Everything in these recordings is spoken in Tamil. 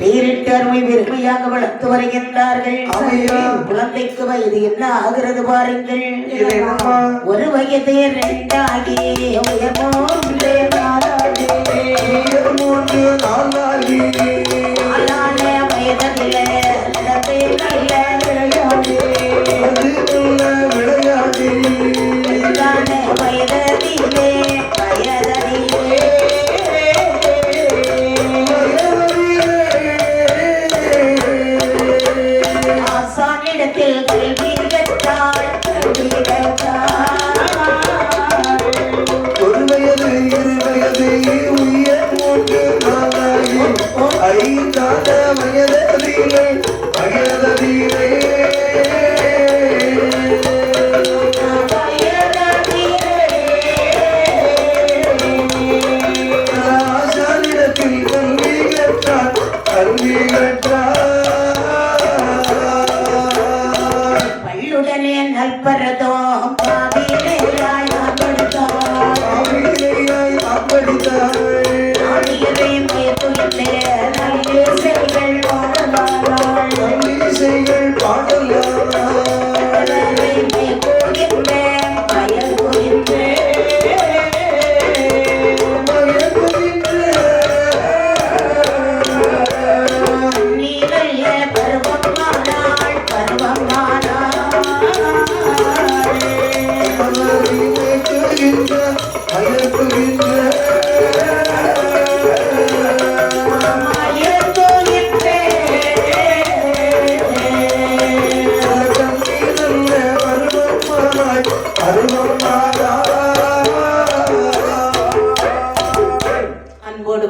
திடீரென்று அருமை பெருமையாக வளர்த்து வருகின்றார்கள். குழந்தைக்கு வயது என்ன ஆகிறது பாருங்கள். ஒரு வயது 2 ஆகி உயர்மோன்றே 4 ஆகி 4 வயதிலே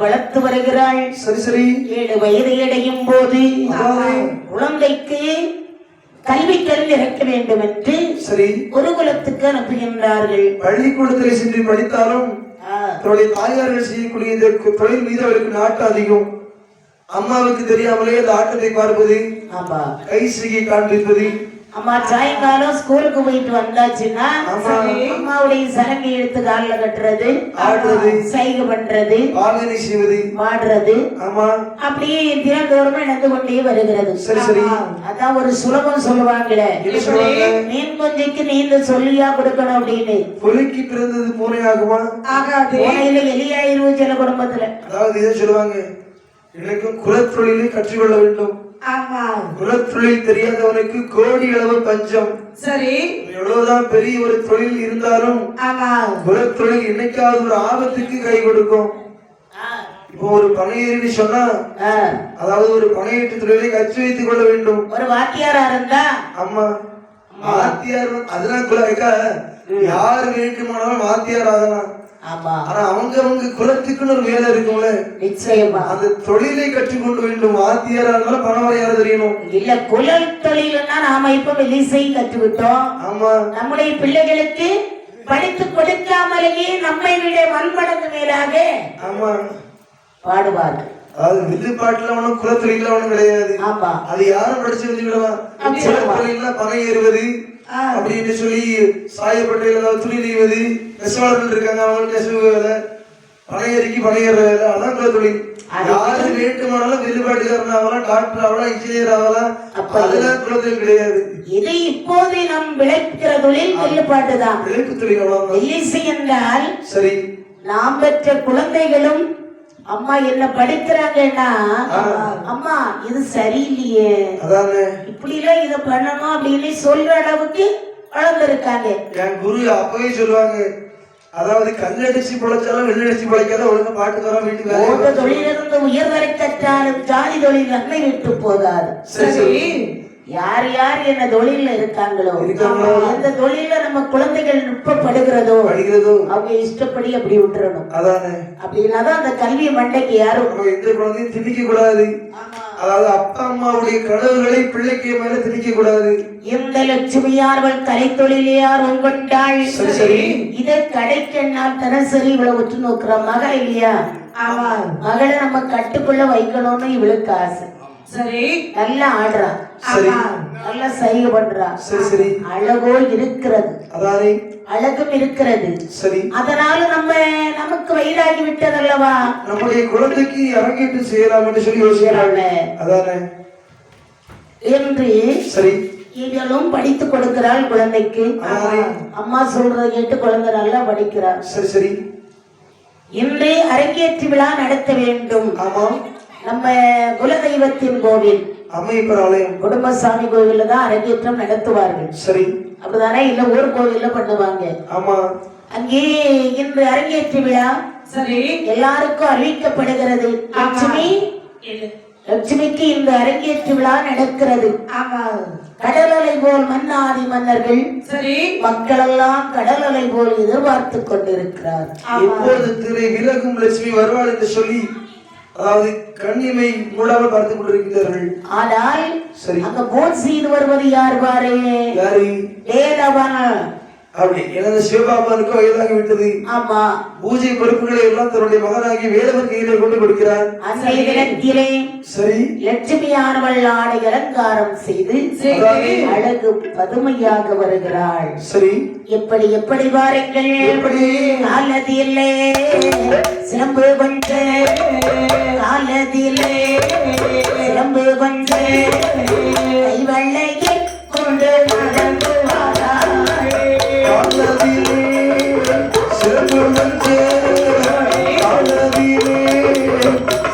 வளர்த்து வருகிறாள். சரி சரி 7 வயது அடையும் போது குழந்தைக்கு கல்வி கல்வி இறக்க வேண்டும் என்று சரி குருகுலத்துக்கு அனுப்புகின்றார்கள். பள்ளிக்கூடத்தில் சென்று படித்தாலும் தன்னுடைய தாயார்கள் செய்யக்கூடிய இந்த தொழில் மீது அவருக்கு நாட்டம் அதிகம். அம்மாவுக்கு தெரியாமலே அந்த ஆட்டத்தை பார்ப்பது, கை செய்கை காண்பிப்பது. அம்மா சாயங்காலம் ஸ்கூலுக்கு போயிட்டு வந்தாச்சுன்னா அம்மாவுடைய சரங்கை எடுத்து காலில் கட்டுறது, ஆடுறது, சைகை பண்றது, பாடுறது, அப்படியே தினந்தோறும் நடந்து கொண்டே வருகிறது. அதான் ஒரு சுலபம் சொல்லுவாங்களே, மீன் கொஞ்சைக்கு நீந்த சொல்லியா கொடுக்கணும் அப்படின்னு. புலிக்கு பிறந்தது பூனை ஆகுமா? ஆகாது. பூனையில எலியாயிரும் சில குடும்பத்துல. அதாவது இதை சொல்லுவாங்க, எனக்கும் குலத்தொழிலை கற்றுக்கொள்ள வேண்டும். குலத்தொழில் தெரியாதவனுக்கு கோடி அளவு பஞ்சம். சரி, எவ்வளவுதான் பெரிய ஒரு தொழில் இருந்தாலும் குலத்தொழில் என்னைக்காவது ஒரு ஆபத்துக்கு கை கொடுக்கும். இப்போ ஒரு பனையேறி சொன்னா, அதாவது ஒரு பனையேற்று தொழிலை கற்று வைத்துக் கொள்ள வேண்டும். ஒரு வாத்தியாரா இருந்தா ஆமா வாத்தியார், அதெல்லாம் யாரு வேண்டுமானாலும் வாத்தியார் ஆகலாம். ஆனா அவங்க குலத்துக்குன்னு ஒரு வேலை இருக்கும்ல, நிச்சயமா அந்த தொழிலை கற்றுக்கொண்டு வேண்டும். வாத்தியாரா இருந்தாலும் பணம் வரையாத தெரியணும். இல்ல குல தொழில்னா நாம இப்ப வெளிசை கற்றுவிட்டோம். ஆமா, நம்முடைய பிள்ளைகளுக்கு படித்து கொடுக்காமலேயே நம்மை விட மண்மடங்கு மேலாக ஆமா பாடுவார்கள். அதாவது வில்லு பாட்டுல ஒண்ணும் குலத்தொழில ஒண்ணும் கிடையாது. ஆமா, அது யாரும் படிச்சு விடுவான். குலத்தொழில்னா பணம் ஏறுவது அப்படின்னு சொல்லி சாயப்பட்டையில ஏதாவது துணி நெய்வது, நெசவாளர்கள் இருக்காங்க, அவங்க நெசவு வேலை, பனையறிக்கி பனையேற வேலை, அதான் குலத்தொழில். யாரு வேண்டுமானாலும் வில்லுபாட்டுக்காரன் ஆகலாம், டாக்டர் ஆகலாம், இன்ஜினியர் ஆகலாம், அதெல்லாம் குலத்தொழில் கிடையாது. இது இப்போது நம் விளைக்கிற தொழில் வில்லுபாட்டு தான், விளைப்பு தொழில். அவ்வளவு என்றால் சரி, நாம் பெற்ற குழந்தைகளும் அம்மா என்ன படிக்கிறாங்கன்னா, அம்மா இது சரியில்லையே, இப்படி எல்லாம் இதை பண்ணணும் அப்படின்னு சொல்ற அளவுக்கு வளர்ந்துருக்காங்க. என் குரு அப்பவே சொல்லுவாங்க, அதாவது கல்லடிச்சு பொழைச்சாலும் வெள்ளடிச்சு பொழைக்காத ஒழுங்கு பாட்டுக்காரன் வீட்டுக்கு தொழிலிருந்து உயர்வரை கற்றாலும் ஜாதி தொழில் நன்மை விட்டு போகாது. சரி, யார் யார் என்ன தொழில இருக்காங்களோ, அந்த தொழில நம்ம குழந்தைகள் நுட்பப்படுகிறதோ அவங்க இஷ்டப்படி அப்படி விட்டுறணும். அப்படின்னாதான் அந்த கல்வி மண்டைக்கு யாரும் எந்த குழந்தையும் திணிக்க கூடாது. அதாவது அப்பா அம்மாவுடைய கனவுகளை பிள்ளைக்கு மேல திணிக்க கூடாது. எந்த லட்சுமியார்கள் கலைத்தொழிலையார் கொண்டாள், இதை கடைக்கென்னால் தினசரி இவ்வளவு உற்று நோக்குற மகள் இல்லையா, மகளை நம்ம கட்டுக்குள்ள வைக்கணும்னு இவளுக்கு ஆசை. சரி, நல்லா ஆடுறா, நல்ல சைகை பண்றா. சரி சரி. அழகோ இருக்கிறது, அதானே அழகும் இருக்கிறது. சரி. அதனால நமக்கு வயதாகி விட்டதல்லவா, நம்முடைய குழந்தைக்கு அரங்கேற்று செய்யலாம் என்று சொல்லி யோசிக்கிறாங்க. அதானே என்று சரி. இவளும் படித்து கொடுக்கிறாள் குழந்தைக்கு. அம்மா சொல்றதை கேட்டு குழந்தை நல்லா படிக்கிறார். சரி சரி. இன்று அரங்கேற்று விழா நடத்த வேண்டும். ஆமா. நம்ம குலதெய்வத்தின் கோவில் அம்மையப்பர் ஆலயம் குடும்பசாமி கோவில்ல தான் அரங்கேற்றம் நடத்துவார்கள். சரி. அப்படிதானே? இல்ல ஊர் கோவில்ல பண்ணுவாங்க. ஆமா. அங்கே இன்று அரங்கேற்று விழா சரி எல்லாருக்கும் அறிவிக்கப்படுகிறது. லட்சுமிக்கு இந்த அரங்கேற்று விழா நடக்கிறது. ஆமா. கடல் அலை போல் மன்னாதி மன்னர்கள், சரி, மக்கள் எல்லாம் கடல் அலை போல் எதிர்பார்த்து கொண்டிருக்கிறார். எப்போது திரை விலகும் லட்சுமி வருவாள் என்று சொல்லி, அதாவது கண்ணிமை மூடாமல் பார்த்துக் கொண்டிருக்கிறார்கள். ஆனால் சரி, அங்க போட் செய்து வருவது யார் பாரு? யாரு? வேலவன். அப்படி எனது சிவபாபாவுக்கு வயதாகி விட்டது. ஆமா. பூஜை பொறுப்புகளை எல்லாம் தன்னுடைய மகனாகி வேலவர் கையிலே கொண்டு கொடுக்கிறார். அன்றைய தினத்திலே சரி, லட்சுமியானவள் ஆடை அலங்காரம் செய்து அழகு பதுமையாக வருகிறாள். சரி. எப்படி எப்படி பாருங்கள். எப்படி? காலதிலே சிலம்பு கொண்டு, காலதிலே சிலம்பு கொண்டு கைவள்ளையை கொண்டு நடந்து வாராள். காலதிலே சிறப்பு வந்தே, காலதிலே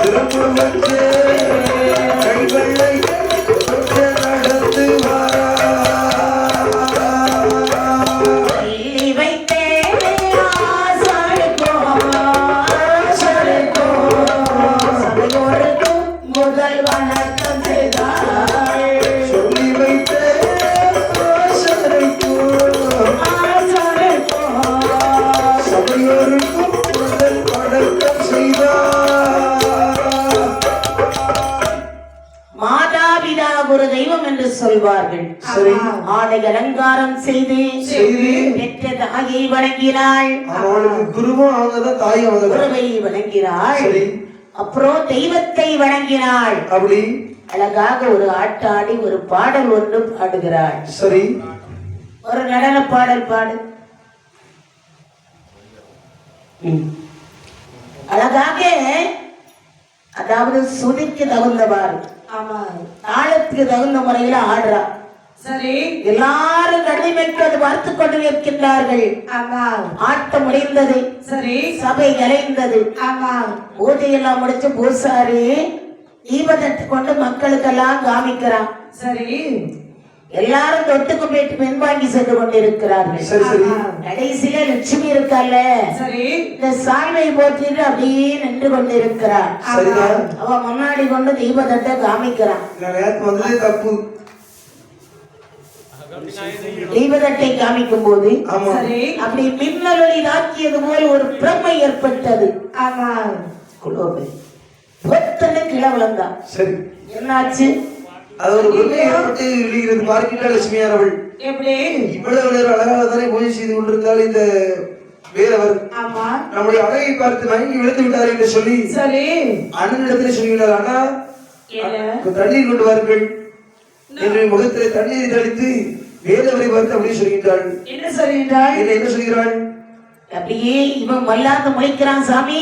சிறப்பு வந்தே கைவள்ளை கொண்டு நடந்து வாராள். சொல்லி வைத்தே ஆசாளுக்கும் சபையோருக்கும் முதல் வணக்கம் செய்தாள். சொல்லி வைத்தே சபையோருக்கும் முதல் வணக்கம் செய்தார். மாதாபிதா ஒரு தெய்வம் என்று சொல்வார்கள். சரி. ஆடை அலங்காரம் செய்து பெற்ற தாயை வணங்கினாள். அவளுக்கு குருவும் அவங்கதான், தாயும் அவங்க. குருவை வணங்கினாள். சரி. அப்புறம் தெய்வத்தை வணங்கினாள். அப்படி அழகாக ஒரு ஆட்டாடி ஒரு பாடல் ஒன்று பாடுகிறாள். சரி. ஒரு நடன பாடல் பாடு. அழகாக, அதாவது சுதிக்கு தகுந்தவாறு, ஆமா, தாளத்துக்கு தகுந்த முறையில ஆடுறா. சரி. எல்லாரும் கண்ணிமைக்கு அது பார்த்து கொண்டு நிற்கின்றார்கள். ஆமா. ஆட்டம் முடிந்தது. சரி. சபை கலைந்தது. ஆமா. பூஜையெல்லாம் முடிச்சு பூசாரி தீபத்தட்டு கொண்டு மக்களுக்கெல்லாம் காமிக்கிறான். சரி. எல்லாரும் தொட்டுக்கு போயிட்டு பின்வாங்கி சென்று கொண்டிருக்கிறார்கள். சரி சரி. கடைசியில லட்சுமி இருக்கால, சரி, இந்த சால்வை போட்டிட்டு அப்படியே நின்று கொண்டிருக்கிறார். அவ முன்னாடி கொண்டு தீபத்தட்டை காமிக்கிறான். வந்ததே தப்பு. தீபத்தட்டை காமிக்கும் போது அப்படி மின்னலொளி தாக்கியது போல் ஒரு பிரமை ஏற்பட்டது. ஆமா. குலோபை பொத்தனை கீழே விழுந்தான். சரி. என்னாச்சு? அது ஒரு பிரமை ஏற்பட்டு விழுகிறது. பார்க்கின்ற லட்சுமியானவள் எப்படி இவ்வளவு நேரம் அழகாக தானே பூஜை செய்து கொண்டிருந்தால் இந்த வேலவர் ஆமா நம்முடைய அழகை பார்த்து மயங்கி விழுந்து விட்டார் என்று சொல்லி சரி அண்ணனிடத்தில் சொல்கிறார். ஆனா தண்ணீர் கொண்டு வாருங்கள் என்று முகத்திலே தண்ணீரை தெளித்து வேலவரை பார்த்து அப்படியே சொல்கின்றாள். என்ன சொல்கின்றாள்? என்ன சொல்கிறாள்? அப்படியே இவன் மல்லாந்து முளைக்கிறான். சாமி,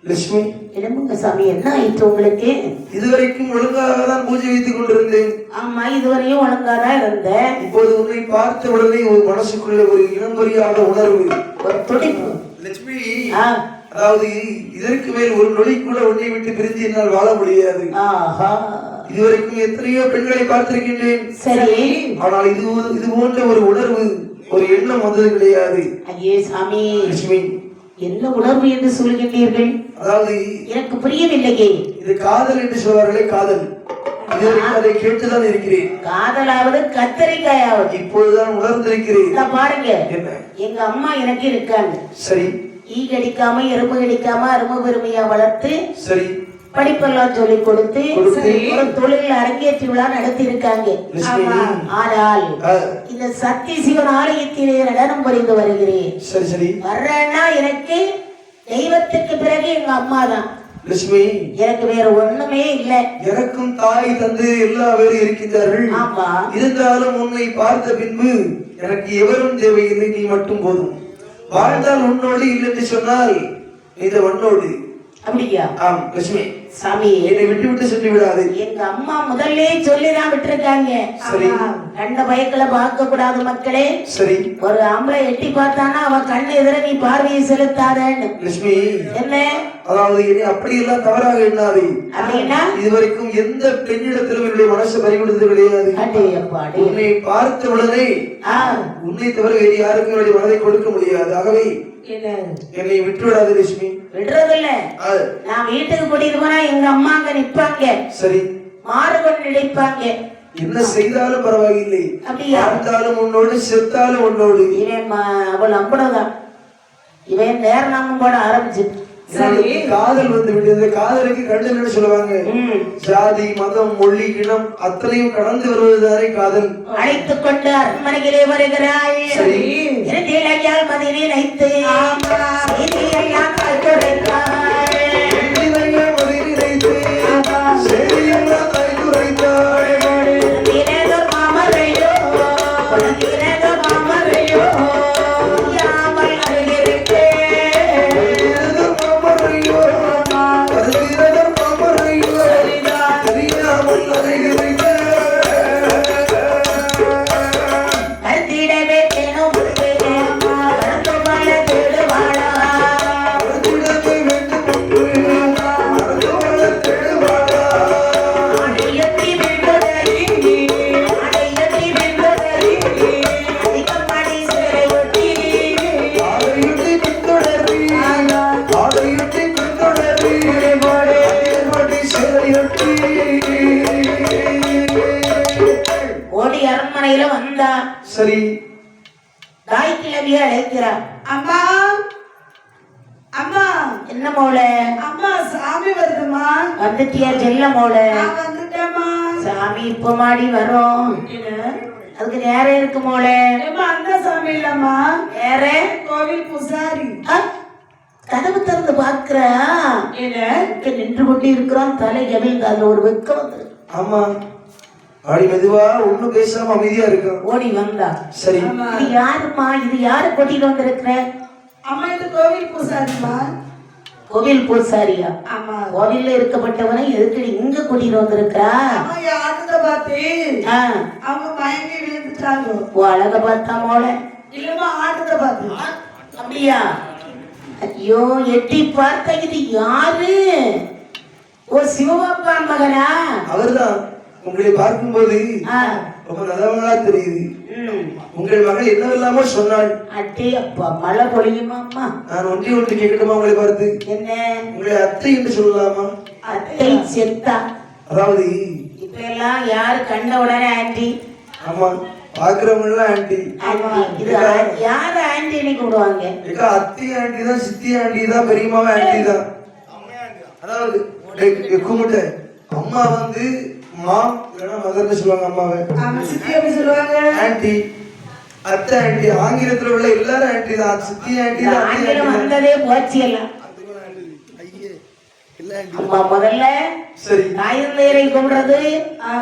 லட்சுமி எழும்புங்க சாமி, என்ன ஆயிற்று உங்களுக்கு? இதுவரைக்கும் ஒழுங்காக தான் பூஜை வைத்துக் கொண்டிருந்தேன். ஆமா, இதுவரையும் ஒழுங்காதான் இருந்தேன். இப்போது உன்னை பார்த்த உடனே ஒரு மனசுக்குள்ள ஒரு இனம்பரியாத உணர்வு, ஒரு துடிப்பு. லட்சுமி, அதாவது இதற்கு மேல் ஒரு நொடி கூட உன்னை விட்டு பிரிந்து என்னால் வாழ முடியாது. இதுவரைக்கும் எத்தனையோ பெண்களை பார்த்திருக்கின்றேன். சரி. ஆனால் இது போன்ற ஒரு உணர்வு, ஒரு எண்ணம் வந்தது கிடையாது. ஐயே சாமி, லட்சுமி, என்ன உணர்வு என்று சொல்கின்றீர்கள்? அதாவது எனக்கு புரியவில்லையே. இது காதல் என்று சொல்வார்களே, காதல். இதுவரைக்கும் அதை கேட்டுதான் இருக்கிறேன். காதலாவது கத்தரிக்காயாவது இப்போதுதான் உணர்ந்திருக்கிறேன். பாருங்க, என்ன, எங்க அம்மா எனக்கு இருக்காங்க. சரி. ஈ கடிக்காம எறும்பு கடிக்காம அரும்பு பெருமையா வளர்த்து, சரி, படிப்பெல்லாம் சொல்லி கொடுத்து ஒரு தொழில் அரங்கேற்றி விழா நடத்தி இருக்காங்க. ஆனால் இந்த சக்தி சிவன் ஆலயத்திலே நடனம் புரிந்து வருகிறேன். சரி சரி. வர்றேன்னா எனக்கு தெய்வத்துக்கு பிறகு எங்க அம்மா தான். லட்சுமி, எனக்கு வேற ஒண்ணுமே இல்ல. எனக்கும் தாய் தந்தை எல்லா பேரும் இருக்கின்றார்கள். ஆமா. இருந்தாலும் உன்னை பார்த்த பின்பு எனக்கு எவரும் தேவையில்லை, நீ மட்டும் போதும். வாழ்ந்தால் உன்னோடு, இல்லை என்று சொன்னால் இந்த மண்ணோடு. அப்படியா? ஆம் லட்சுமி, சாமி, என்னை விட்டு விட்டு சென்று விடாது. எங்க அம்மா முதல்ல சொல்லிதான் விட்டுருக்காங்க. சரி. கண்ட பயக்கல பார்க்க கூடாது மக்களே. சரி. ஒரு ஆம்பளை எட்டி பார்த்தானா அவன் கண்ணு எதிர நீ பார்வையை செலுத்தாதேன்னு. லட்சுமி, என்ன? அதாவது என்னை அப்படி எல்லாம் தவறாக எண்ணாதே. அப்படின்னா இதுவரைக்கும் எந்த பெண்ணிடத்திலும் என்னுடைய மனசு பறிகொடுத்தது கிடையாது. உன்னை பார்த்த உடனே உன்னை தவிர வேறு யாருக்கும் என்னுடைய மனதை கொடுக்க முடியாது. ஆகவே என்னை விட்டுவிடாது லட்சுமி. விடுறதில்ல. நான் வீட்டுக்கு கூட்டிட்டு போனா எங்க அம்மா அங்க நிப்பாங்க. சரி. மாறுபட்டு நினைப்பாங்க. என்ன செய்தாலும் பரவாயில்லை, அப்படியா? வாழ்ந்தாலும் உன்னோடு, செத்தாலும் உன்னோடு. இவன் அவள் அம்பளவுதான். இவன் நேரம் போட ஆரம்பிச்சு காதல் வந்து விட்டது. காதலுக்கு கண்டல் சொல்லுவாங்க. ஜாதி, மதம், மொழி, இனம் அத்தனையும் கடந்து வருவதுதானே காதல். அழைத்துக் கொண்டு அரண்மனையிலே வருகிறாள். இறுதியில் மதியை நினைத்து ஓடி அரண்மனையில வந்தா. சரி. தாய் கிழவிய அழைக்கிறார். அம்மா, அம்மா. என்ன மோள? அம்மா, சாமி வருதுமா. வந்துட்டியா செல்ல மோள? வந்துட்டேம்மா. சாமி இப்ப மாடி வரும். அதுக்கு நேரம் இருக்கு மோள. அந்த சாமி இல்லம்மா, வேற கோவில் பூசாரி. கதவு திறந்து பாக்குற நின்று கொண்டு இருக்கிறான். தலை கவிழ்ந்து அதுல ஒரு வெக்கம் வந்து. ஆமா, ஆடி மெதுவா ஒண்ணும் பேசாம அமைதியா இருக்கு. ஓடி வந்தா. சரி. இது யாருமா? இது யாரு கொட்டிட்டு வந்திருக்கிற? அம்மா, இது கோவில் பூசாரிமா. கோவில் பூசாரியா? ஆமா. கோவில்ல இருக்கப்பட்டவனை எதுக்கு இங்க கூட்டிட்டு வந்திருக்கா? ஆட்டத்தை பார்த்து அவங்க மயங்கி விழுந்துட்டாங்க. ஓ, அழக பார்த்தா மோள? இல்லம்மா, ஆட்டத்தை பார்த்து. அப்படியா? ஐயோ, எட்டி பார்த்தா இது யாரு? ஓ, சிவபாப்பான் மகனா? அவர்தான். உங்களை பார்க்கும்போது ரொம்ப நல்லவங்களா தெரியுது. உங்கள் மகள் என்னவெல்லாமோ சொன்னாள். அட்டே அப்பா, மழை பொழியுமா? நான் ஒன்றே ஒன்று கேட்கட்டுமா உங்களை பார்த்து? என்ன? உங்களை அத்தை என்று சொல்லலாமா? அத்தை செத்தா. அதாவது இப்ப எல்லாம் யாரு கண்ட உடனே ஆண்டி. ஆமா, பாக்குறவங்க எல்லாம் ஆண்டி. இது யாரு ஆண்டின்னு கூடுவாங்க? அத்தி ஆண்டி தான், சித்தி ஆண்டி தான், பெரியம்மாவை ஆண்டி தான். அதாவது கும்பிட்ட அம்மா வந்து மாம் இல்லைன்னா மதர்னு சொல்லுவாங்க. அம்மாவை சித்தி எப்படி சொல்லுவாங்க? ஆண்டி, அத்தை ஆண்டி. ஆங்கிலத்துல உள்ள எல்லாரும் ஆண்டி தான். சித்தி ஆண்டி தான். ஆங்கிலம் வந்ததே போச்சு எல்லாம். அம்மா முதல்ல சரி தாயந்தேரை கூப்பிடுறது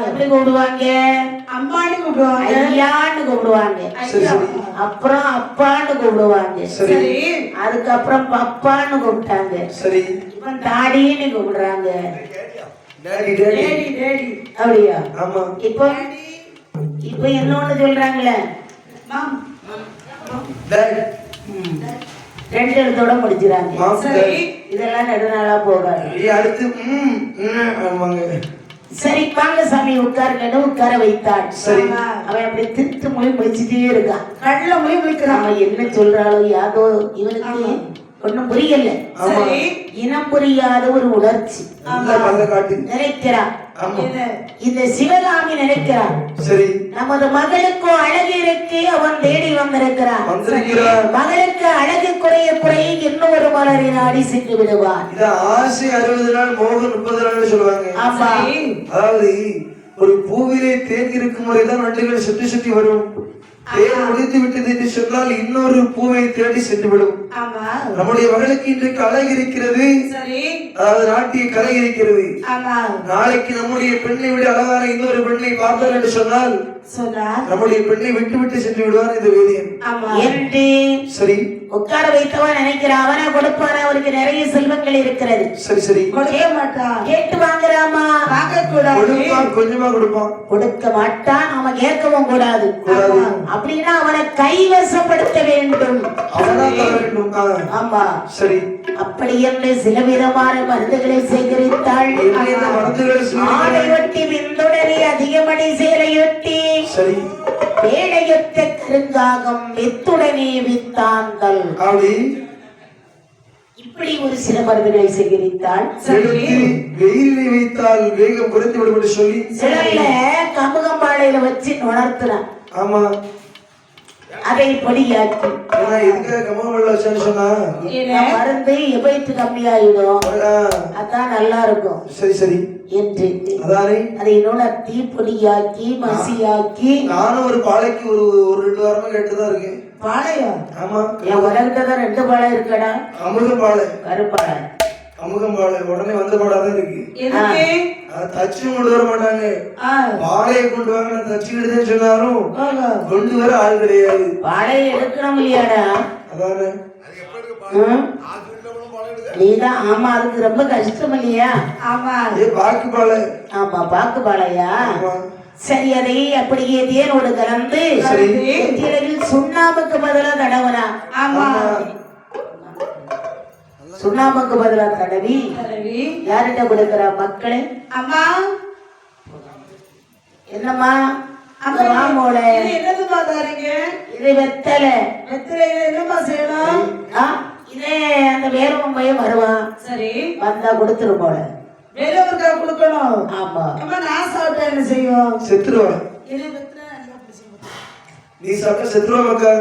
எப்படி கூப்பிடுவாங்க? அம்மான்னு கூப்பிடுவாங்க, ஐயான்னு கூப்பிடுவாங்க, அப்புறம் அப்பான்னு கூப்பிடுவாங்க, அதுக்கப்புறம் பப்பான்னு கூப்பிட்டாங்க, இப்ப தாடின்னு கூப்பிடுறாங்க. அப்படியா? இப்போ இப்ப என்னொன்னு சொல்றாங்களே, ரெண்டு எழுத்தோட முடிச்சுறாங்க. இதெல்லாம் நெடுநாளா போகாது. சரி வாங்க சாமி உட்காருங்கன்னு உட்கார வைத்தாள். அவன் அப்படி திருத்து மொழி முடிச்சுட்டே இருக்கான். கடல மொழி முடிக்கிறான். அவன் என்ன சொல்றாளோ யாதோ இவனுக்கு ஒண்ணும் புரியல. இனம் புரியாத ஒரு உணர்ச்சி நினைக்கிறான். இந்த சிவகாமி நினைக்கிறான், நமது மகளுக்கு அழகு இருக்கு, அவன் தேடி வந்திருக்கிறான். மகளுக்கு அழகு குறைய குறைய இன்னொரு மலரை நாடி சென்று விடுவான். ஆசை 60 நாள் மோகம் 30 நாள் சொல்லுவாங்க. ஆமா, அதாவது ஒரு பூவிலே தேங்கி இருக்கும் வரைதான் வண்டுகள் சுற்றி சுற்றி வரும். தேர் முடித்து விட்டது என்று சொன்னால் இன்னொரு பூவை தேடி சென்று விடும். ஆமா. நம்முடைய மகளுக்கு இன்றைக்கு அழகு இருக்கிறது, சரி. அதாவது நாட்டிய கலை இருக்கிறது. ஆமா. நாளைக்கு நம்முடைய பெண்ணை விட அழகான இன்னொரு பெண்ணை பார்த்தார் என்று சொன்னால் நம்முடைய பெண்ணை விட்டு விட்டு சென்று விடுவார் இந்த வேதியன். என்று சரி உட்கார வைத்தவன் நினைக்கிறான், அவனை கொடுப்பான, அவருக்கு நிறைய செல்வங்கள் இருக்கிறது. சரி சரி கொடுக்க மாட்டான், கேட்டு வாங்குறாமா, கொடுப்பான், கொஞ்சமா கொடுப்பான், கொடுக்க மாட்டான், அவன் கேட்கவும் கூடாது. அப்படின்னா அவனை கைவசப்படுத்த வேண்டும். ஆமா சரி. அப்படி என்று சில விதமான மருந்துகளை சேகரித்தாள். ஆடை ஒட்டி விந்துடனே அதிகமடை சேலையொட்டி சரி வேலையொத்த கருங்காகம் வித்துடனே வித்தாங்கள். இப்படி ஒரு சில மருந்துகளை சேகரித்தாள். வெயிலை வைத்தால் வேகம் குறைந்து விடும் என்று சொல்லி சிலர்ல கமுகம்பாளையில வச்சு உணர்த்தினான். ஆமா, அதை பொடியாக்கி மருந்து எபைத்து கம்மியாயிடும், அதான் நல்லா இருக்கும். சரி சரி என்று அதை நுணர்த்தி பொடியாக்கி மசியாக்கி நானும் ஒரு பாலைக்கு ஒரு 2 வாரமா கேட்டுதான் இருக்கேன். பாளையா? ஆமா, என் உலகிட்டதான் 2 பாலை இருக்கடா. அமுகம் பாலை, கருப்பாலை, அமுகம் பாலை உடனே வந்த பாடாதான் இருக்கு. தச்சு கொண்டு வர மாட்டாங்க, பாலையை கொண்டு வாங்க தச்சுக்கிட்டு சொன்னாலும் கொண்டு வர ஆள் கிடையாது. பாலையை எடுக்கணும் இல்லையாடா? அதானே நீதான். ஆமா, அதுக்கு ரொம்ப கஷ்டம் இல்லையா? ஆமா, பாக்கு பாலை. ஆமா, பாக்கு பாலையா? சரி, அதை அப்படியே தேனோடு கலந்து சுண்ணாம்புக்கு பதிலா தடவனா. ஆமா, சுண்ணாம்புக்கு பதிலா தடவி யார்கிட்ட கொடுக்கிறா? மக்களே. அம்மா என்னம்மா மாமோட இது வெத்தலை. என்னமா செய்யணும்? இதே அந்த வேறவன் பையன் வருவான். சரி, வந்தா கொடுத்துரு போல. வேறவருக்கா கொடுக்கணும்? ஆமா. நான் சாப்பிட்டா என்ன செய்யும்? செத்துருவா. நீ சாப்பிட்டா செத்துருவா மக்கா.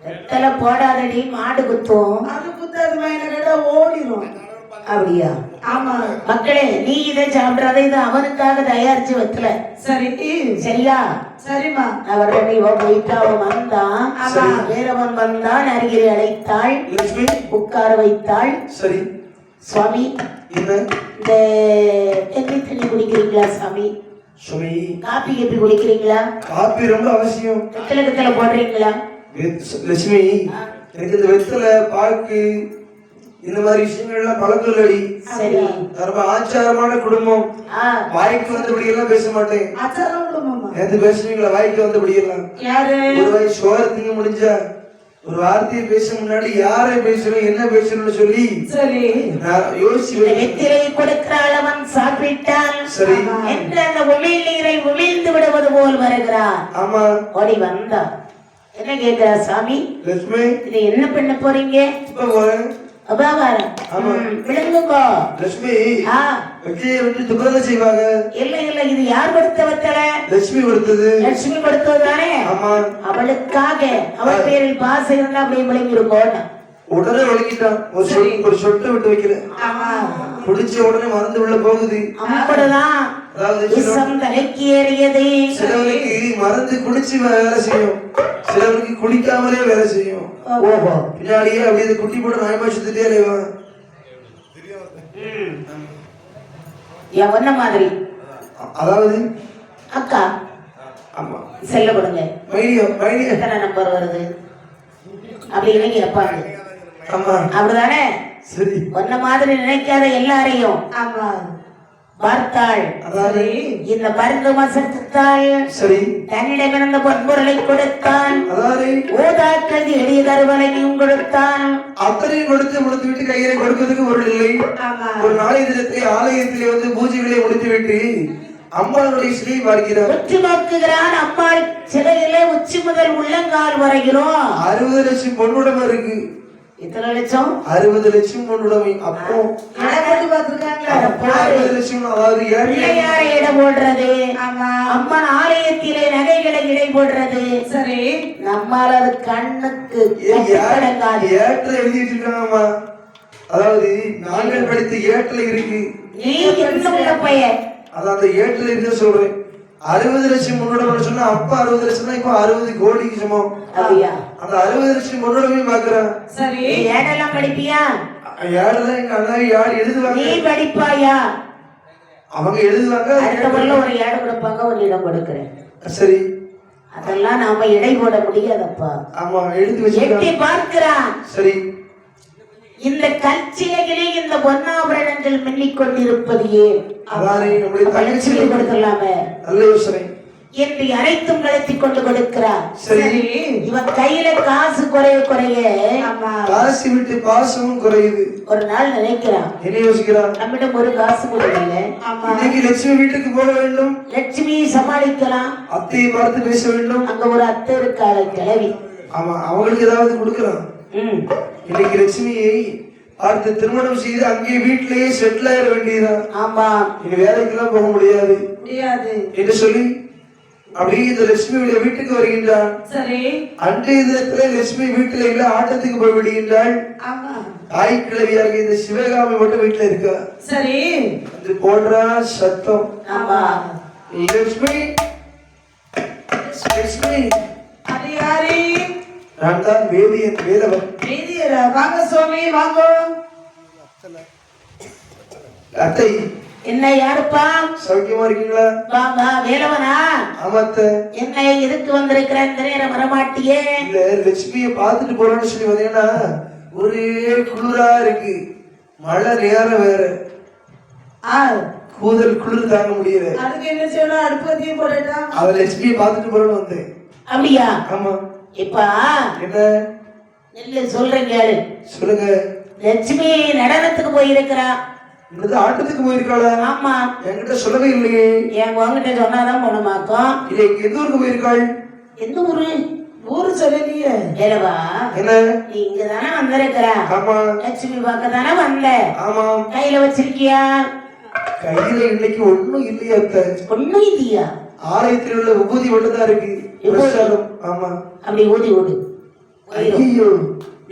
வெத்தலை போடாதடி, மாடு குத்தும். அது குத்தாது மைன கேட்டா ஓடிடும். அப்படியா? ஆமா. மக்களே, நீ இதை சாப்பிடாத, இது அவனுக்காக தயாரிச்சு வெத்தல. சரி, சரியா? சரிம்மா. அவர் போயிட்டு அவன் வந்தான். வேறவன் வந்தான், அருகில் அழைத்தாள், உட்கார வைத்தாள். சரி சுவாமி, இந்த தண்ணி குடிக்கிறீங்களா சாமி? சுமி, காப்பி எப்படி குடிக்கிறீங்களா? காப்பி ரொம்ப அவசியம். வெத்தலை போடுறீங்களா? லட்சுமி, எனக்கு இந்த வெத்தலை பாக்கு இந்த மாதிரி விஷயங்கள்லாம் பழக்கம் இல்லடி. சரி, ரொம்ப ஆச்சாரமான குடும்பம். வாய்க்கு வந்தபடி எல்லாம் பேச மாட்டேன். ஆச்சாரம் குடும்பமா? எது பேசுவீங்களா? வாய்க்கு வந்தபடி எல்லாம். யாரு? ஒரு வாய் சோறு திங்க முடிஞ்சா ஒரு வார்த்தையை பேச முன்னாடி யாரை பேசணும் என்ன பேசணும்னு சொல்லி சரி யோசிச்சு வெத்திலை கொடுக்கிறாள். அவன் சாப்பிட்டான். சரி என்று அந்த உமிழ் நீரை உமிழ்ந்து விடுவது போல் வருகிறார். ஆமா, ஓடி வந்தா என்ன கேட்கிறா? சாமி, லட்சுமி, இதை என்ன பண்ண போறீங்க? இப்ப போறேன். விளங்குங்கோ லட்சுமி. வெற்றியை விட்டு துக்கத்தை செய்வாங்க. இல்ல இல்ல, இது யார் கொடுத்த வெத்தலை? லட்சுமி கொடுத்தது. லட்சுமி கொடுத்தது தானே? ஆமா. அவளுக்காக அவள் பேரில் பாசம் இருந்தா அப்படியே விளங்கி இருக்கும். உடனே வலிக்கிட்டான். ஒரு சொட்டை விட்டு வைக்கல. குடிச்ச உடனே மருந்து உள்ள போகுது. அப்படிதான் தலைக்கு ஏறியது. சிலவருக்கு மருந்து குடிச்சு வேலை செய்யும், சிலவருக்கு குடிக்காமலே வேலை செய்யும். பின்னாடியே அப்படியே குட்டி போட்டு நாயமா சுத்திட்டே அலைவான். என்ன மாதிரி? அதாவது அக்கா, ஆமா, செல்ல கொடுங்க. மைடியோ மைடியோ எத்தனை நம்பர் வருது அப்படின்னு கேட்பாங்க. ஆமா, அப்படிதானே? சரி. ஒன்ன மாதிரி நினைக்காத எல்லாரையும் பார்த்தாள். இந்த மருந்து மசத்தாள். சரி, தன்னிடமிருந்த பொன்பொருளை கொடுத்தான். ஓதாக்கள் எளிய கருவலையும் கொடுத்தான். அத்தனையும் கொடுத்து முடித்து விட்டு கையில கொடுப்பதற்கு பொருள் இல்லை. ஒரு நாளைய தினத்தை ஆலயத்திலே வந்து பூஜைகளை முடித்து விட்டு அம்மாளுடைய சிலை பார்க்கிறார். உச்சி நோக்குகிறான். அம்மாள் சிலையிலே உச்சி முதல் உள்ளங்கால் வரைகிறோம் 60 லட்சம் பொன்னுடமை இருக்கு. எத்தனை லட்சம்? 60 லட்சம் பொன்னுடமை. அப்போ 60 லட்சம். அதாவது பிள்ளையாரை இட போடுறது, அம்மன் ஆலயத்திலே நகைகளை இடை போடுறது. சரி, நம்மால அது கண்ணுக்கு ஏற்ற எழுதி வச்சிருக்காங்கம்மா. அதாவது நாங்கள் படித்த ஏற்றல இருக்கு. நீ என்ன பையன்? அதான் அந்த ஏற்றல இருந்து சொல்றேன். 60 லட்சம் முன்னோட சொன்னா அப்ப 60 லட்சம் இப்ப 60 கோடிக்கு சமம். அப்படியா? அந்த 60 லட்சம் முன்னோட போய் பாக்குறான். சரி, ஏடெல்லாம் படிப்பியா? யாருதான் எங்க அண்ணா யார் எழுதுவாங்க? நீ படிப்பாயா? அவங்க எழுதுவாங்க. அடுத்த முறை ஒரு ஏடு கொடுப்பாங்க, ஒரு இடம் கொடுக்கிறேன். சரி, அதெல்லாம் நாம இடை போட முடியாதப்பா. ஆமா, எழுதி எட்டி வச்சு பார்க்கிறான். சரி, இந்த கல்ச்சிலைகளே இந்த பொன்னாபரணங்கள் மின்னிக் கொண்டிருப்பது ஏன்? அதானே நம்முடைய தங்கச்சி கொடுக்கலாமே. நல்ல யோசனை என்று அனைத்தும் கலத்தி கொண்டு கொடுக்கிறார். சரி, இவன் கையில காசு குறைய குறைய காசு விட்டு பாசமும் குறையுது. ஒரு நாள் நினைக்கிறான், என்ன யோசிக்கிறான்? நம்மிடம் ஒரு காசு கொடுக்கல, இன்னைக்கு லட்சுமி வீட்டுக்கு போக வேண்டும், லட்சுமியை சமாளிக்கலாம், அத்தையை பார்த்து பேச வேண்டும். அங்க ஒரு அத்தை இருக்காள கிளவி, ஆமா, அவங்களுக்கு ஏதாவது கொடுக்கலாம். இன்னைக்கு லட்சுமியை பார்த்து திருமணம் செய்து அங்கே வீட்டிலேயே செட்டில் ஆயிட வேண்டியதுதான். ஆமா, இனி வேலைக்கெல்லாம் போக முடியாது என்று சொல்லி அப்படியே இந்த லட்சுமியுடைய வீட்டுக்கு வருகின்றான். சரி, அன்றைய தினத்துல லட்சுமி வீட்டுல இல்ல, ஆட்டத்துக்கு போய் விடுகின்றாள். தாய் கிழவியாக இந்த சிவகாமி மட்டும் வீட்டுல இருக்கா. சரி, அது போடுறா சத்தம். ஆமா, லட்சுமி, லட்சுமி, அது யாரு? நான் தான் வேதியன், வேலவன். வாங்க சுவாமி, வாங்க. அத்தை, என்ன யாருப்பா? சௌக்கியமா இருக்கீங்களா? வாங்க. வேலவனா? ஆமாத்த. என்ன எதுக்கு வந்திருக்கிற? இந்த நேரம் வரமாட்டியே? இல்ல, லட்சுமியை பார்த்துட்டு போறோம்னு சொல்லி வந்தீங்கன்னா ஒரே குளிரா இருக்கு, மழை நேரம் வேற, கூதல் குளிர் தாங்க முடியல. அதுக்கு என்ன செய்யணும்? அடுப்பத்தையும் போடட்டா? அவ லட்சுமியை பார்த்துட்டு போறோம்னு வந்தேன். அப்படியா? ஆமா. இப்ப என்ன நெல்லு சொல்றேன் கேளு. சொல்லுங்க. லட்சுமி நடனத்துக்கு போயிருக்கிறா. ஆட்டத்துக்கு போயிருக்காளா? ஆமா. என்கிட்ட சொல்லவே இல்லையே. என் உங்ககிட்ட சொன்னாதான் போனமாக்கும். இல்ல, எந்த ஊருக்கு போயிருக்காள்? எந்த ஊரு? ஊரு சொல்லலையே. ஏலவா, என்ன நீ இங்கதானே வந்திருக்கிறா? ஆமா. லட்சுமி பார்க்க தானே வந்த? ஆமா. கையில வச்சிருக்கியா? கையில இன்னைக்கு ஒண்ணும் இல்லையா அத்தை? ஒண்ணும் இல்லையா? ஆலயத்தில் உள்ள உபூதி மட்டும்தான் இருக்கு. ஆமா. அப்படி ஓடி ஓடு. ஐயோ,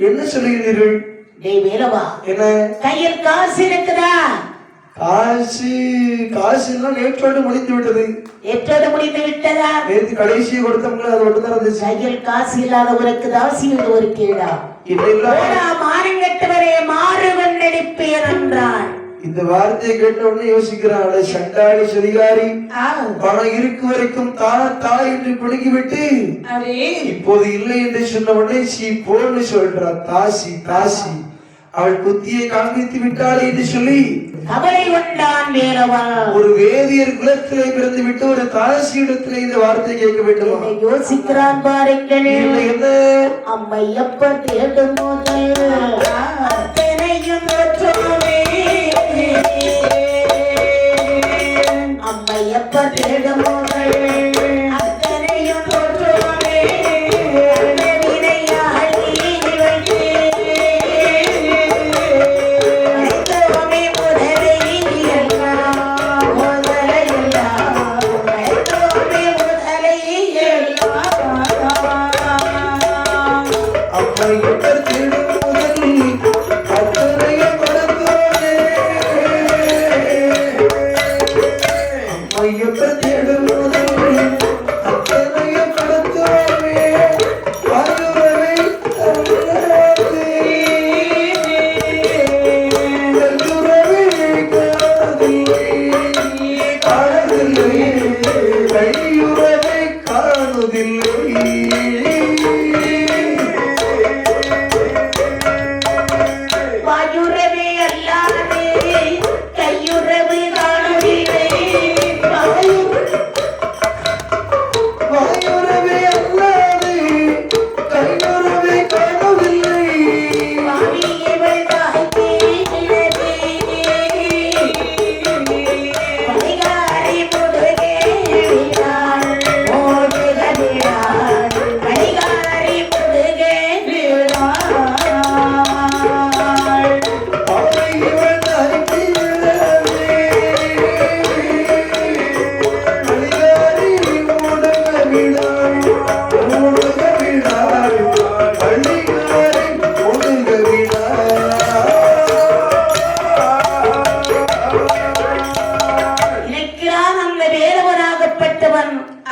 என்ன சொல்லுகிறீர்கள்? டேய் வேலவா, என்ன கையில் காசு இருக்குதா? காசு, காசு எல்லாம் நேற்றோடு முடிந்து விட்டது. நேற்றோடு முடிந்து விட்டதா? நேற்று கடைசியை கொடுத்தவங்கள அது மட்டும் தான் இருந்துச்சு. கையில் காசு இல்லாதவருக்கு தாசி ஒரு கேடா. இல்லை, மானங்கெட்டவரே மாறுவன் நடிப்பேன் என்றான். இந்த வார்த்தையை கேட்ட உடனே யோசிக்கிறாள், சண்டாளி சுதிகாரி, பணம் இருக்கு வரைக்கும் தா என்று பிடுங்கிவிட்டு இப்போது இல்லை என்று சொன்ன உடனே சி போன்னு சொல்றான். தாசி, தாசி, அவள் புத்தியை காண்பித்து விட்டாள் என்று சொல்லி கவலை கொண்டான் வேலவா. ஒரு வேதியர் குலத்திலே பிறந்து விட்டு ஒரு தாசியிடத்திலே இந்த வார்த்தை கேட்க வேண்டும் யோசிக்கிறான் பாருங்கள். என்ன அம்மை எப்ப தேடும் முதல் அத்தனையும் அம்மை எப்ப தேடும் முதல் அத்தனையும்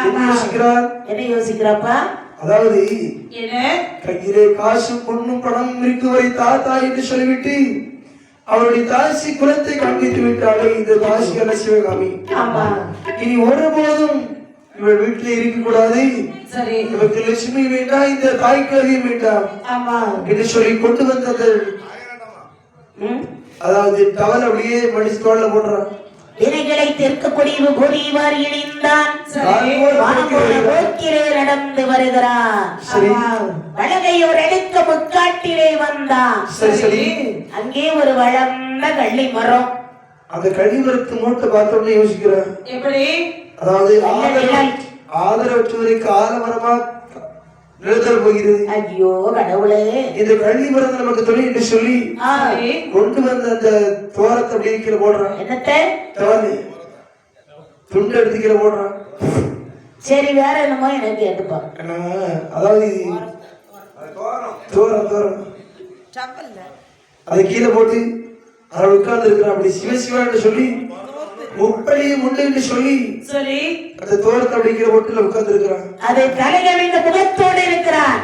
என்ன யோசிக்கிறார்? என்ன யோசிக்கிறாப்பா? அதாவது என்ன கையிலே காசும் பொண்ணும் பணம் இருக்கு வரை தாத்தா என்று சொல்லிவிட்டு அவருடைய தாசி குலத்தை காண்பித்து விட்டாலே இந்த தாசி அல்ல சிவகாமி. ஆமா. இனி ஒருபோதும் இவள் வீட்டிலே இருக்க கூடாது. சரி. இவருக்கு லட்சுமி வேண்டாம், இந்த தாய்க்கறியும் வேண்டாம் ஆமா என்று சொல்லி கொண்டு வந்தது. அதாவது டவல் அப்படியே மடிச்சு தோல்ல போடுறான். வினைகளை தெற்கக்கூடிய போதிவார் இணைந்தான். போக்கிலே நடந்து வருகிறான். வலகையோர் எடுக்க முக்காட்டிலே வந்தான். சரி. அங்கே ஒரு வளர்ந்த கள்ளி மரம். அந்த கள்ளி மரத்து மூட்டை பார்த்த உடனே யோசிக்கிறான். எப்படி? அதாவது ஆதரவற்றவருக்கு ஆலமரமா நிறுத்தல் போகிறது. ஐயோ கடவுளே, இந்த கள்ளி மரம் நமக்கு தொழில் என்று சொல்லி கொண்டு வந்த அந்த தோரத்தை அப்படியே கீழே போடுறான். என்னத்தை? தவறு துண்டு எடுத்து கீழே போடுறான். சரி, வேற என்னமோ எனக்கு கேட்டுப்பா. அதாவது தோரம் தோரம் அதை கீழே போட்டு அதை உட்கார்ந்து இருக்கிறான். அப்படி சிவசிவா என்று சொல்லி முப்படியும் உண்டு என்று சொல்லி அந்த தோரத்தை அப்படி கீழே போட்டு உட்கார்ந்து இருக்கிறான். அது தலைகவிழ்ந்த முகத்தோடு இருக்கிறான்.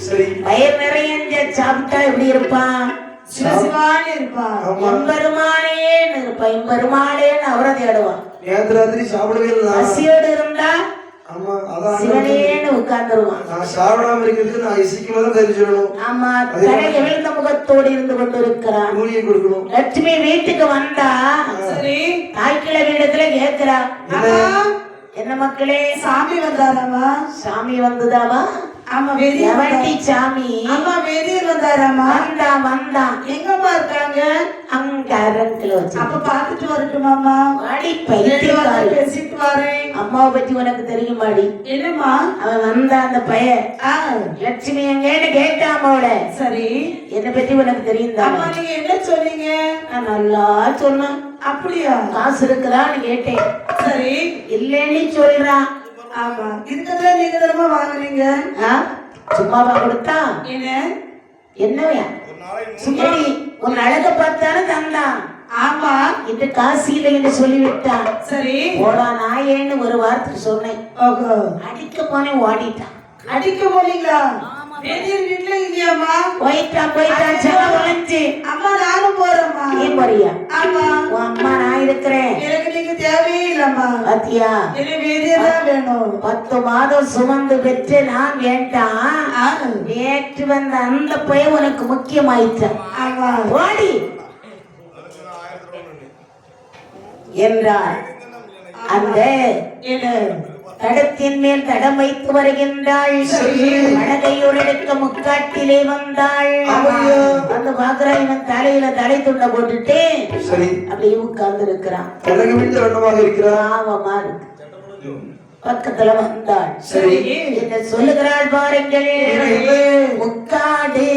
சரி. வயிறு நிறைய சாப்பிட்டா எப்படி இருப்பான்? சிவசிவான்னு இருப்பான். எம்பெருமானேன்னு இருப்பான். எம்பெருமானேன்னு அவரை தேடுவான். நேற்று ராத்திரி சாப்பிடவே இல்லை. பசியோடு இருந்தா ஆமா அதான் சிவனேன்னு உட்கார்ந்துருவான். நான் சாப்பிடாம இருக்கிறது நான் இசைக்கும் தான் தெரிஞ்சிடணும். ஆமா, தலையை விழுந்த முகத்தோடு இருந்து கொண்டிருக்கிறான். ஊழியை கொடுக்கணும். லட்சுமி வீட்டுக்கு வந்தா தாய்க்கிழ வீடத்துல கேட்கிறா, என்ன மக்களே சாமி வந்தாராமா? சாமி வந்துதாவா? ஆமா, எவண்டி சாமி? ஆமா, வெளியில் வந்தாராமா? வந்தான். எங்கம்மா இருக்காங்க? அங்க அரங்கில வச்சு. அப்ப பாத்துட்டு வரட்டுமாமா? வாடி பைத்தியக்காரி, பேசிட்டு வரேன். அம்மாவை பத்தி உனக்கு தெரியுமாடி? என்னம்மா? அவன் வந்த அந்த பையன் லட்சுமி எங்கன்னு கேட்டான் அம்மாவோட. சரி. என்னை பத்தி உனக்கு தெரியும் தான். நீங்க என்ன சொன்னீங்க? நான் நல்லா சொன்னேன். அப்படியா? காசு இருக்குதான்னு கேட்டேன். சரி. இல்லன்னு சொல்றான். ஆமா, இருக்கிறத நீங்க தரமா வாங்குறீங்க. சும்மாவா கொடுத்தா? என்னவையா சும்மாடி உன் அழக பார்த்தானு தந்தான். ஆமா, இந்த காசு இல்லை என்று சொல்லிவிட்டான். சரி. போடா நாயேன்னு ஒரு வார்த்தை சொன்னேன். அடிக்க போனேன், ஓடிட்டான். அடிக்க போனீங்களா? வீட்டுல இல்லையாமா? போயிட்டான் செலவழிஞ்சு. அம்மா நானும் போறேம்மா. நீ போறியா? ஆமா. உன் அம்மா நான் இருக்கிறேன். எனக்கு நீங்க தேவையே இல்லம்மா. பாத்தியா, எனக்கு வேதியதான் வேணும். 10 மாதம் சுமந்து பெற்று நான் வேண்டாம். நேற்று வந்த அந்த பையன் உனக்கு முக்கியமாயிட்டான். ஆமா, ஓடி என்றார். அந்த தடத்தின் மேல் தடம் வைத்து வருகின்றாள். மழகையோடு எடுக்க முக்காட்டிலே வந்தாள். வந்து பாக்குறா, இவன் தலையில தலை துண்ட போட்டுட்டு அப்படியே உட்கார்ந்து இருக்கிறான். ஆமாமா இருக்கு. பக்கத்துல வந்தாள். என்ன சொல்லுகிறாள் பாருங்கள். முக்காடு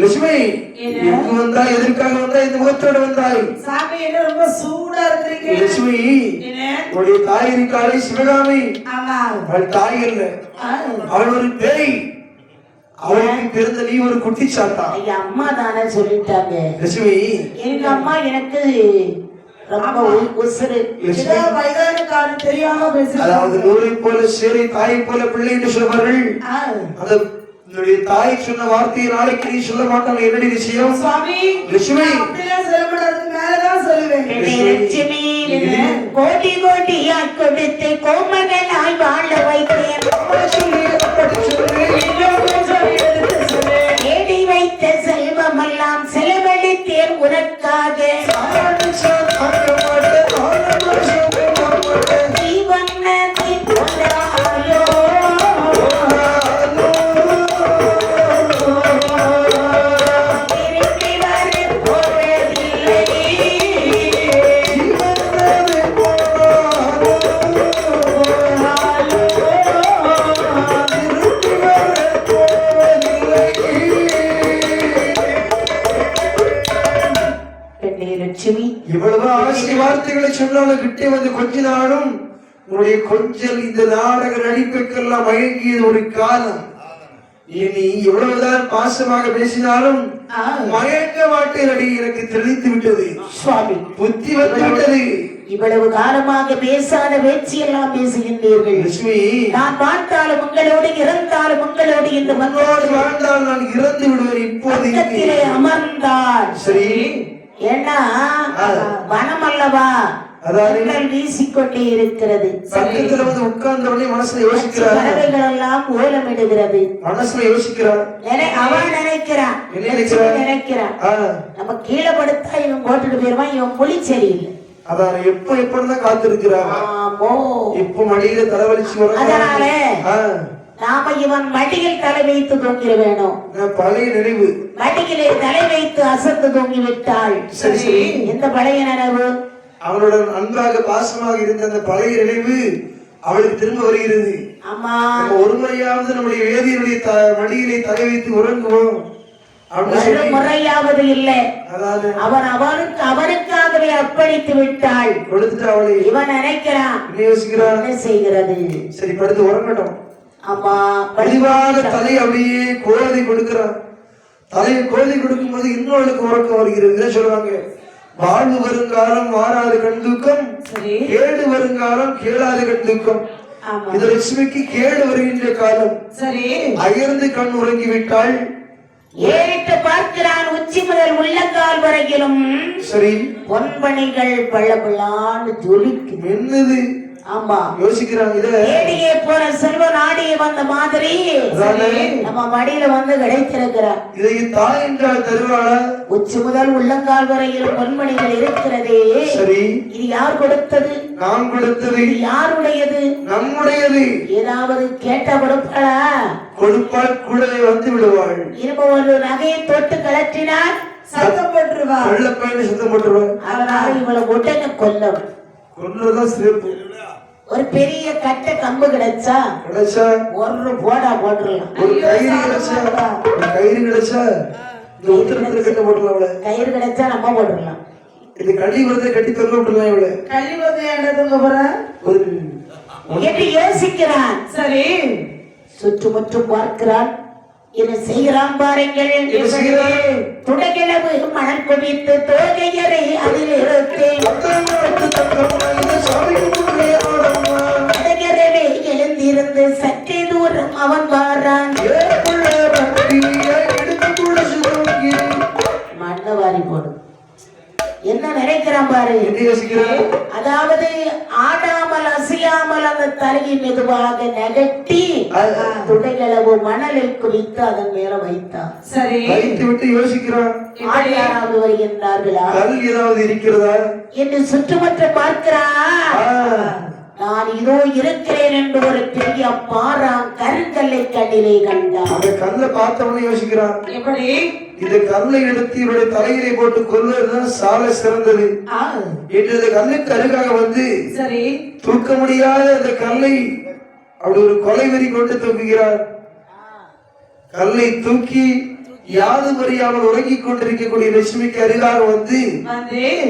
லட்சுமி வந்தா எதற்காக வந்தா இந்த முகத்தோடு வந்தாய்? சாமி என்ன ரொம்ப சூடா இருக்கிறீங்க? லட்சுமி உடைய தாய் இருக்காளே சிவகாமி. அவள் தாய் அல்ல, அவள் ஒரு பேய். அவளுக்கு பிறந்த நீ ஒரு குட்டி சாத்தா. அம்மா தானே சொல்லிட்டாங்க. லட்சுமி எங்க அம்மா எனக்கு ரொம்ப உசுரு. தெரியாம அதாவது நூலை போல சேரை தாயை போல பிள்ளை என்று சொல்வார்கள். அந்த தாய் சொன்ன வார்த்தையை நாளைக்கு நீ சொல்ல மாட்டாங்க. என்னடி விஷயம்? சுவாமி லட்சுமி மேலதான் சொல்லுவேன். லட்சுமி கோடி கோடியா கொடுத்து கோமகனாய் வாழ வைத்தேன். தேடி வைத்த செல்வமெல்லாம் செலவழித்தேன் உனக்காக. வார்த்தைகளை சொன்னாலும் கிட்டே வந்து கொஞ்சினாலும் உன்னுடைய கொஞ்சல் இந்த நாடக நடிப்புக்கெல்லாம் மயங்கியது ஒரு காலம். நீ எவ்வளவுதான் பாசமாக பேசினாலும் மயங்க மாட்டேன் அடி, எனக்கு தெளித்து விட்டது சுவாமி, புத்தி வந்து விட்டது. இவ்வளவு காலமாக பேசாத பேச்சு எல்லாம் பேசுகின்றீர்கள். லட்சுமி, நான் வாழ்ந்தாலும் உங்களோடு, இறந்தாலும் உங்களோடு, இந்த மங்களோடு வாழ்ந்தால் நான் இறந்து விடுவேன். இப்போது அமர்ந்தாள். சரி, ஏன்னா வனம் அல்லவா, அதாவது வீசிக்கொண்டே இருக்கிறது. பக்கத்துல வந்து உட்கார்ந்தவனே மனசுல யோசிக்கிறார், பறவைகள் எல்லாம் ஓலமிடுகிறது. மனசுல யோசிக்கிறார், அவன் நினைக்கிறான், நம்ம கீழே படுத்தா இவன் போட்டுட்டு போயிருவான், இவன் மொழி சரியில்லை. அதான் எப்பதான் காத்திருக்கிறார். இப்ப மடியில தலைவலிச்சு வர, அதனால நாம இவன் மடியில் தலை வைத்து தூங்கிட வேணும். பழைய நினைவு மடியிலே தலை வைத்து அசந்து தூங்கி விட்டாள். சரி, எந்த பழைய நினைவு? அவளுடன் அன்பாக பாசமாக இருந்த அந்த பழைய நினைவு அவளுக்கு திரும்ப வருகிறது. ஆமா, ஒரு முறையாவது நம்முடைய வேதியினுடைய மடியிலே தலை வைத்து உறங்குவோம். முறையாவது இல்லை, அவன் அவனுக்காகவே அர்ப்பணித்து விட்டாள். கொடுத்துட்டு அவளை இவன் நினைக்கிறான், என்ன செய்கிறது? சரி, படுத்து உறங்கட்டும். ஆமா, வலிவாக தலை அப்படியே கோதை கொடுக்கிறான். தலையை கோதை கொடுக்கும் போது இன்னொருக்கு உறக்கம் வருகிறது. சொல்லுவாங்க, வாழ்வு வருங்காலம் வாராது கண் தூக்கம், கேடு வருங்காலம் கேளாது கண் தூக்கம். இது லட்சுமிக்கு கேடு வருகின்ற காலம். சரி, அயர்ந்து கண் உறங்கி விட்டாள். ஏறிட்டு பார்க்கிறான், உச்சி முதல் உள்ளங்கால் வரையிலும் சரி பொன்பணிகள் பள்ளபள்ளான்னு ஜொலிக்கு என்னது. ஆமா, யோசிக்கிறான், ஏடியே போற செல்வ நாடியே வந்த மாதிரி நம்ம மடியில வந்து கிடைத்திருக்கிறார். இதை தாய் என்றால் தருவாளா? உச்சி முதல் உள்ளங்கால் வரையில் பொன்மணிகள் இருக்கிறதே. சரி, இது யார் கொடுத்தது? நான் கொடுத்தது. இது யாருடையது? நம்முடையது. ஏதாவது கேட்டா கொடுப்பாளா? கொடுப்பாள், கூட வந்து விடுவாள். இரும்ப ஒரு நகையை தொட்டு கலற்றினார், சத்தம் போட்டுருவாள். வெள்ளப்பையனை சத்தம் போட்டுருவாள். அதனால இவளை உடனே கொல்லதான் சிறப்பு. ஒரு பெரிய கட்டை கம்பு கிடைச்சா ஒரு போடா போட்டுடலாம். ஒரு கயிறு கிடைச்சா இந்த உத்தரத்துல கட்ட போட்டுடலாம். அவளை கயிறு கிடைச்சா நம்ம போட்டுடலாம். இது கழிவுறதை கட்டி தொங்க விட்டுலாம். இவளை கழிவுறதை என்னதுங்க போற என்று யோசிக்கிறான். சரி, சுற்றுமுற்றும் பார்க்கிறான். என்ன செய்கிறான் பாருங்கள். துடைக்கிழவு மணல் குவித்து தோகையரை அதில் எழுந்திருந்து சற்றே தூரம் அவன் வாரான். மண்ணவாரி போடும். என்ன நினைக்கிறான் பாரு. அதாவது ஆடாமல் அசையாமல் அந்த தலையை மெதுவாக நகட்டி துடைகளவு மணலை குவித்து அதன் மேல வைத்தான். சரி, வைத்து விட்டு யோசிக்கிறான், யாராவது வருகின்றார்களா, ஏதாவது இருக்கிறதா என்று சுற்றுமற்ற பார்க்கிறான். நான் இதோ இருக்கிறேன் என்று ஒரு பெரிய பாறான் கருங்கல்லை கண்ணிலே கண்டான். அந்த கல்லை பார்த்தவனே யோசிக்கிறான், எப்படி இந்த கல்லை எடுத்து இவருடைய தலையிலே போட்டு கொல்வதுதான் சால சிறந்தது என்று இந்த கல்லுக்கு அருகாக வந்து சரி தூக்க முடியாத அந்த கல்லை அப்படி ஒரு கொலை வெறி கொண்டு தூக்குகிறார். கல்லை தூக்கி யாதும் அறியாமல் உறங்கிக் கொண்டிருக்கக்கூடிய லட்சுமிக்கு அருகாக வந்து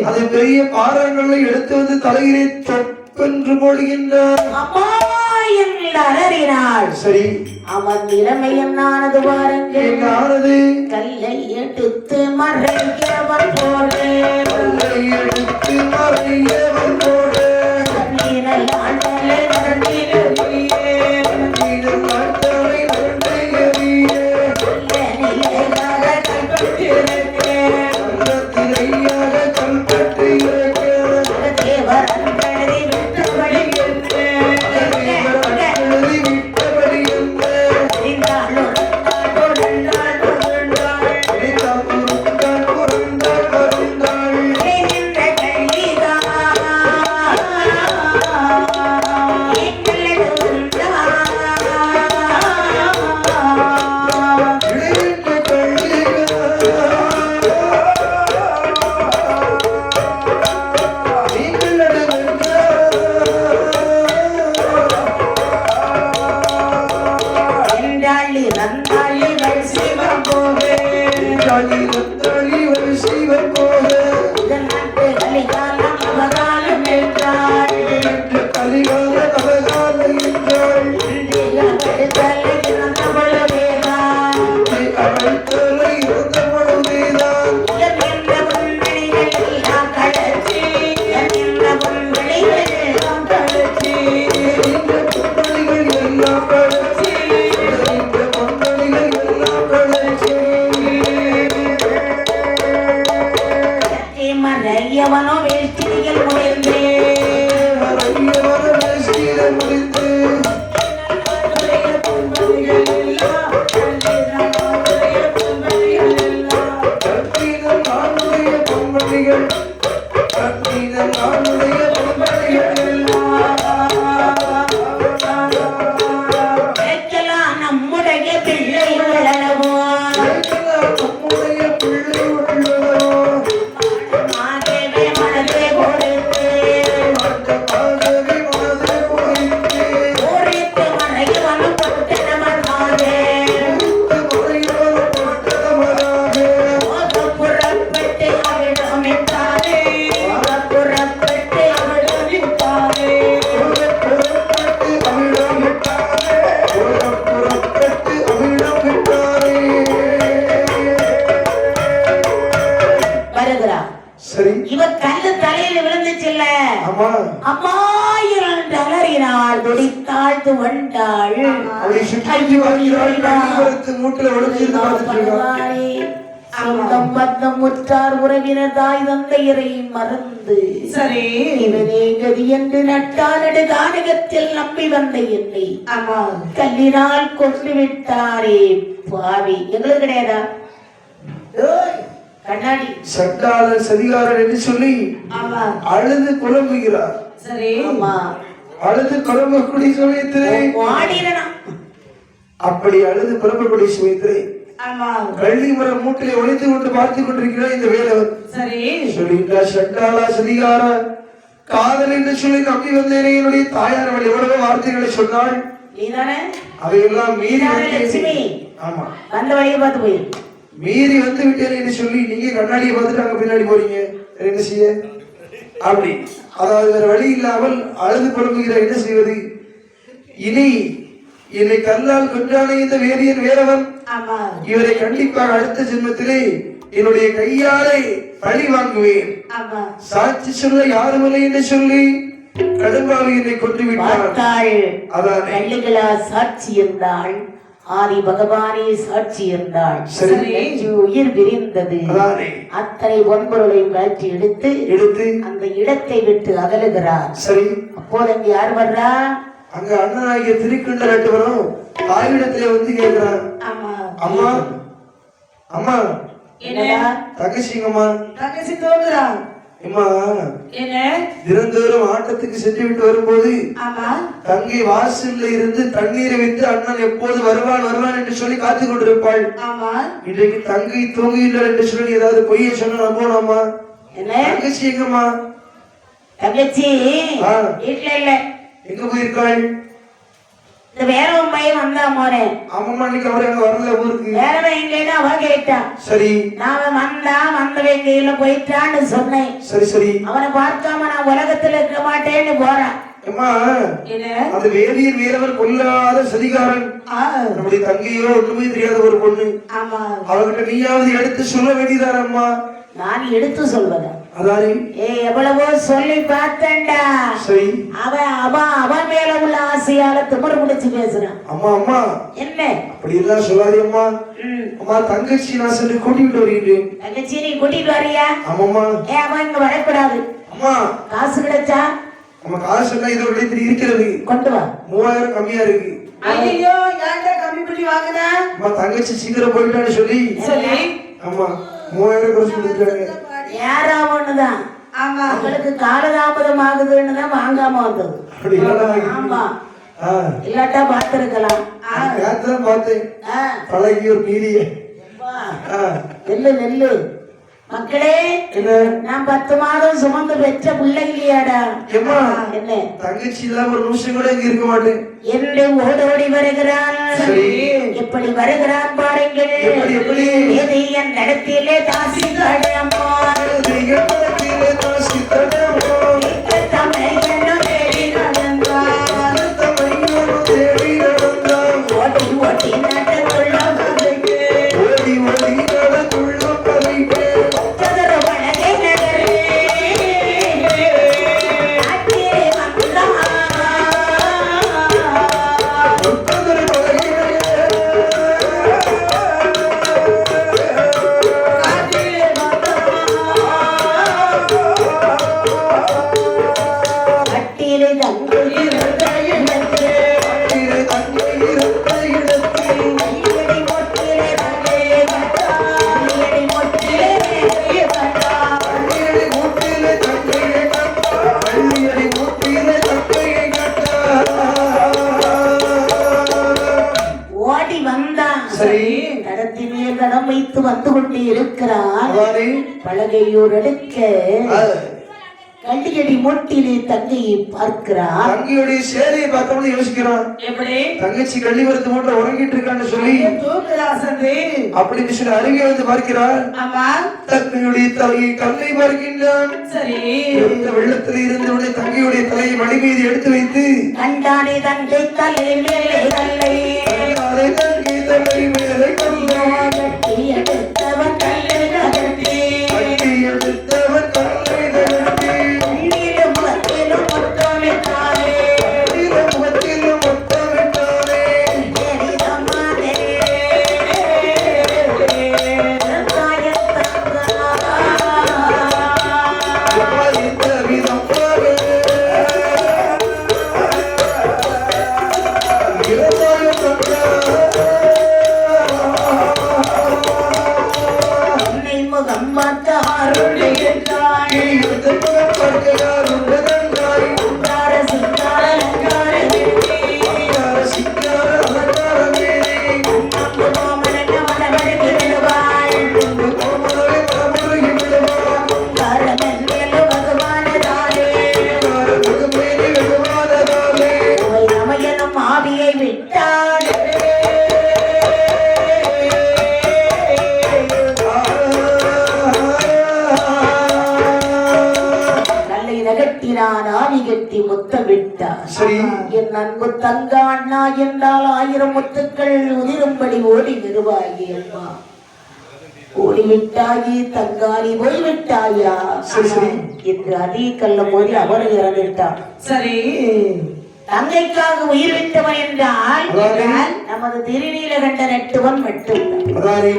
அது பெரிய பாறாங்களை எடுத்து வந்து தலையிலே தொப்பென்று போடுகின்றார். சரி, அவன் நிலைமை என்னானது பாருங்கள். ஆனது கல்லை எடுத்து மறையவன் போடு, எடுத்து மறையவன் போடு, நம்முடைய கேட்கலாம் நம்முடைய பிள்ளை உள்ளளவோ நம்முடைய பிள்ளை உள்ளதோ மாதவே மனதே கொடுத்து ஆகவே மனதை பொறித்து ஊரித்து மனைவன் கொண்டு நமதானே முறையோடு கொடுத்ததமதாக புறப்பட்டு அவிடமிட்டானே புறப்பட்டு அவிடமிட்டானே புறப்பட்டு அமிழம் விட்டாரே புறப்பட்டு அமிழம் விட்டாரே வருகிறான். சரி இவ கல்லு தலையில விழுந்துச்சுல்ல, ஆமா அம்மா இரண்டு அலறினாள், துடித்தாள், துவண்டாள். அவளை சுற்றி வருகிறாள் கண்டிவரத்து மூட்டில் ஒளிஞ்சிருந்து பார்த்துட்டு இருக்கான் பகவானே, சொந்தம் பந்தம் உற்றார் உறவினர் தாய் தந்தையரை மறந்து சரி இவனே கதி என்று நட்டானடு கானகத்தில் நம்பி வந்த என்னை ஆமா கல்லினால் கொண்டு விட்டாரே பாவி. எங்களுக்கு கிடையாதா ஏய், கண்ணாடி? சண்டாளர் சதிகாரன் என்று சொல்லி ஆமா அழுது குழம்புகிறார் சரி ஆமா, அழுது குழம்பக்கூடிய சமயத்திலே வாடினா அப்படி அழுது குழம்பக்கூடிய சமயத்திலே ஆமா கள்ளி மரம் மூட்டிலே ஒளிந்து கொண்டு பார்த்து கொண்டிருக்கிறார் இந்த வேலவன் சரி சொல்லிட்டார் சண்டாளா சதிகார காதல் என்று சொல்லி நம்பி வந்தேனே என்னுடைய தாயார் அவள் எவ்வளவோ வார்த்தைகளை சொன்னாள் நீதானே அதையெல்லாம் மீறி நீதானே வந்தேன். லட்சுமி? ஆமா வந்த வழியை பார்த்து போயிரு. மீறி வந்து விட்டேன் என்று சொல்லி நீங்க கண்ணாடியை பார்த்துட்டு அங்க பின்னாடி போறீங்க என்ன செய்ய அப்படி அதாவது வேற வழி இல்லாமல் அழுது புலம்புகிற என்ன செய்வது இனி என்னை கல்லால் கொன்றானே இந்த வேதியன் வேறவன் ஆமா இவரை கண்டிப்பாக அடுத்த ஜென்மத்திலே என்னுடைய கையாலே பழி வாங்குவேன் ஆமா சாட்சி சொல்ல யாருமில்லை என்று சொல்லி கடும்பாவி என்னை கொண்டு விட்டார் பார்த்தாள், அதானே கள்ளிகளா சாட்சி இருந்தாள், ஆதி பகவானே சாட்சி இருந்தாள். சரி. நெஞ்சு உயிர் விரிந்தது. அதானே அத்தனை பொன்பொருளையும் கழற்றி எடுத்து எடுத்து அந்த இடத்தை விட்டு அகலுகிறார். சரி அப்போது அங்க யார் வர்றா? அங்க அண்ணனாகிய திருக்கண்ட ரெட்டவரும் தாயிடத்திலே வந்து கேட்கிறான் ஆமா அம்மா அம்மா என்னடா? தங்கச்சிங்கம்மா தங்கச்சி தோங்குறா அம்மா என்ன தினந்தோறும் ஆட்டத்துக்கு சென்று விட்டு வரும்போது ஆமா தங்கை வாசல்ல இருந்து தண்ணீரை வைத்து அண்ணன் எப்போது வருவான் வருவான் என்று சொல்லி காத்துக் கொண்டிருப்பாள் ஆமா இன்றைக்கு தங்கை தூங்குகின்றார் என்று சொல்லி ஏதாவது பொய்யை சொன்ன நம்பணும்மா என்ன தங்கச்சி எங்கம்மா தங்கச்சி ஆ. வீட்டுல இல்ல. எங்க போயிருக்காள் இந்த வேறவன் பையன் வந்தா மோனே, ஆமாம்மா இன்னைக்கு அவரு அங்க வரல ஊருக்கு வேறவன் எங்கன்னு அவ கேட்டான். சரி நான் வந்தவன் கையில போயிட்டான்னு சொன்னேன். சரி சரி அவனை பார்க்காம நான் உலகத்துல இருக்க மாட்டேன்னு போறான். அம்மா என்ன அந்த வேதியர் வீரவர் கொல்லாத சதிகாரன் நம்முடைய தங்கையோ ஒண்ணுமே தெரியாத ஒரு பொண்ணு ஆமா அவகிட்ட நீயாவது எடுத்து சொல்ல வேண்டியதார அம்மா நான் எடுத்து சொல்வத அதானே எவ்வளவோ சொல்லி பார்த்தேன்டா. சரி அவன் மேல உள்ள ஆசையால திமிரு முடிச்சு பேசுறான். அம்மா அம்மா என்ன அப்படி எல்லாம் சொல்லாதே அம்மா அம்மா தங்கச்சி நான் சொல்லி கூட்டிட்டு வருகிறேன் தங்கச்சி நீ கூட்டிட்டு வரியா? ஆமாம்மா அவன் இங்க வரக்கூடாது. அம்மா காசு கிடைச்சா நம்ம காசு எல்லாம் இதோட இருக்கிறது கொண்டு வா. 3000 கம்மியா இருக்கு ஐயோ ஏன்டா கம்மி பண்ணி வாங்குன அம்மா தங்கச்சி சீக்கிரம் போயிட்டான்னு சொல்லி சொல்லி ஆமா 3000 குறைச்சு கொடுத்துருக்காங்க யாரா ஒண்ணுதான் ஆமா அவங்களுக்கு காலதாமதம் ஆகுதுன்னு தான் வாங்காம வந்தது. அப்படி இல்லைன்னா ஆமா, ஆ இல்லாட்டா பார்த்திருக்கலாம். நேரத்தான் பார்த்தேன் ஆ, பழகி ஒரு மீறிய வா. ஆ நெல்லு நெல்லு மக்களே, என்ன நான் 10 மாதம் சுமந்து பெற்ற பிள்ளை இல்லையாடா? ஏம்மா என்ன தங்கச்சி இல்லாம ஒரு நிமிஷம் கூட இங்க இருக்க மாட்டேன் என்னுடைய ஓடோடி வருகிறான். சரி. எப்படி வருகிறான் பாருங்கள். எப்படி, எப்படி? இது என் நடத்திலே தாசி கடமா திகழ்ந்ததிலே தாசி தடமோ, தமிழ் தேடி நடந்தான். தமிழோடு தேடி நடந்தான். ஓட்டி ஓட்டி நடந்துள்ள மகளுக்கு ஓடி ஓடி நடந்துள்ள கதைக்கு சதுர வழகை நகரே அங்கே வந்தான். முத்ததொரு பழகிலே கட்டிலே தங்கு இருந்த இடத்து கட்டிலே தங்கை இருந்த இடத்தில் கையடி மொட்டிலே தங்கை கட்டான். கையடி மொட்டிலே தங்கை கட்டான். கண்ணீரை மூட்டிலே தங்கையை கண்டான். வந்து கொண்டே இருக்கிறார். அதானே பலகையூர் எடுக்க கண்டியடி மொட்டிலே தங்கையை பார்க்கிறார். தங்கையுடைய சேலையை பார்த்தோம்னு யோசிக்கிறான். எப்படி தங்கச்சி கள்ளி வரது போன்ற உறங்கிட்டு இருக்கான்னு சொல்லி தூக்குறா சந்தி அப்படின்னு சொல்லி அருகே வந்து பார்க்கிறார். ஆமா தங்கையுடைய தலையை கல்லை பார்க்கின்றான். சரி வெள்ளத்தில் இருந்தவுடனே தங்கையுடைய தலையை மடி மீது எடுத்து வைத்து கண்டானே தங்கை தலை மேலே கல்லை தங்கை தலை மேலே கல்லை கட்டி எடுத்தவன் கல்லை நகர்த்தி கட்டி எடுத்தவன் கல்லை நகர்த்தி நீளும் முகத்திலும் முத்தமிட்டாரே முகத்திலும் முத்தமிட்டாரே எரிதமானே இந்த விதமாக என்னை முகம் பார்த்த அருள் என்றாய் சிங்கார அமையனும் ஆவியை விட்டார். கல்லை நகட்டினான் ஆவி கட்டி முத்தமிட்டார். சரி. என் அன்பு தங்க அண்ணா என்றால் 1000 முத்துக்கள் உதிரும்படி ஓடி வருவாயே அம்மா. ஓடிவிட்டாயே தங்காரி போய்விட்டாயா? சரி, சரி. என்று அதே கல்ல மோதி அவர் இறந்துவிட்டார். சரி தங்கைக்காக உயிர் விட்டவன் என்றால் நமது திருநீலகண்ட நெட்டுவன் மட்டும். அதானே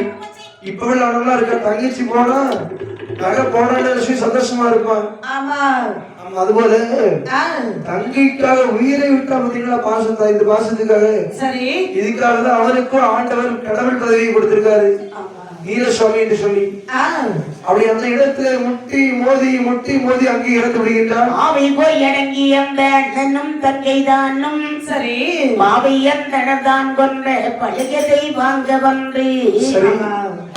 இப்ப நல்லா இருக்க தங்கச்சி போனா நகை போனாலும் சந்தோஷமா இருப்பான். ஆமா ஆமா அதுபோல தங்கைக்காக உயிரை விட்டா பாத்தீங்களா பாசம் தான். இந்த பாசத்துக்காக சரி இதுக்காக தான் அவருக்கும் ஆண்டவர் கடவுள் பதவியை கொடுத்திருக்காரு நீலசுவாமி என்று சொல்லி. அப்படி அந்த இடத்துல முட்டி மோதி அங்கே இறந்து விடுகின்றான். ஆவை போய் அடங்கி அந்த அண்ணனும் தங்கை தானும் சரி பாவை அந்தனதான் கொன்ற பழையதை வாங்க வந்து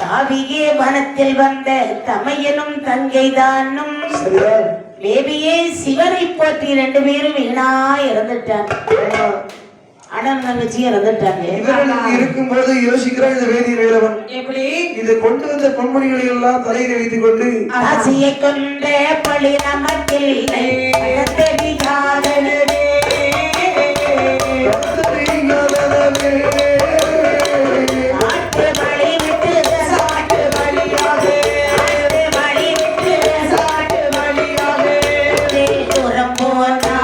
தாவியே வனத்தில் வந்த தமையனும் தங்கை தானும் தேவியே சிவனை போற்றி 2 பேரும் வீணா இறந்துட்டாங்க. அண்ணன் தங்கச்சி இறந்துட்டாங்க. இவர்களுக்கு இருக்கும்போது யோசிக்கிறான் இந்த வேதி வேலவன் எப்படி இதை கொண்டு வந்த பொன்மணிகளை எல்லாம் தலையில வைத்துக் கொண்டு ஆசையை கொண்ட பழி நமக்கில்லை தெரியாதனவே ஆட்டு வழி விட்டு சாட்டு வழியாக ஆட்டு வழி விட்டு சாட்டு வழியாக தூரம் போனா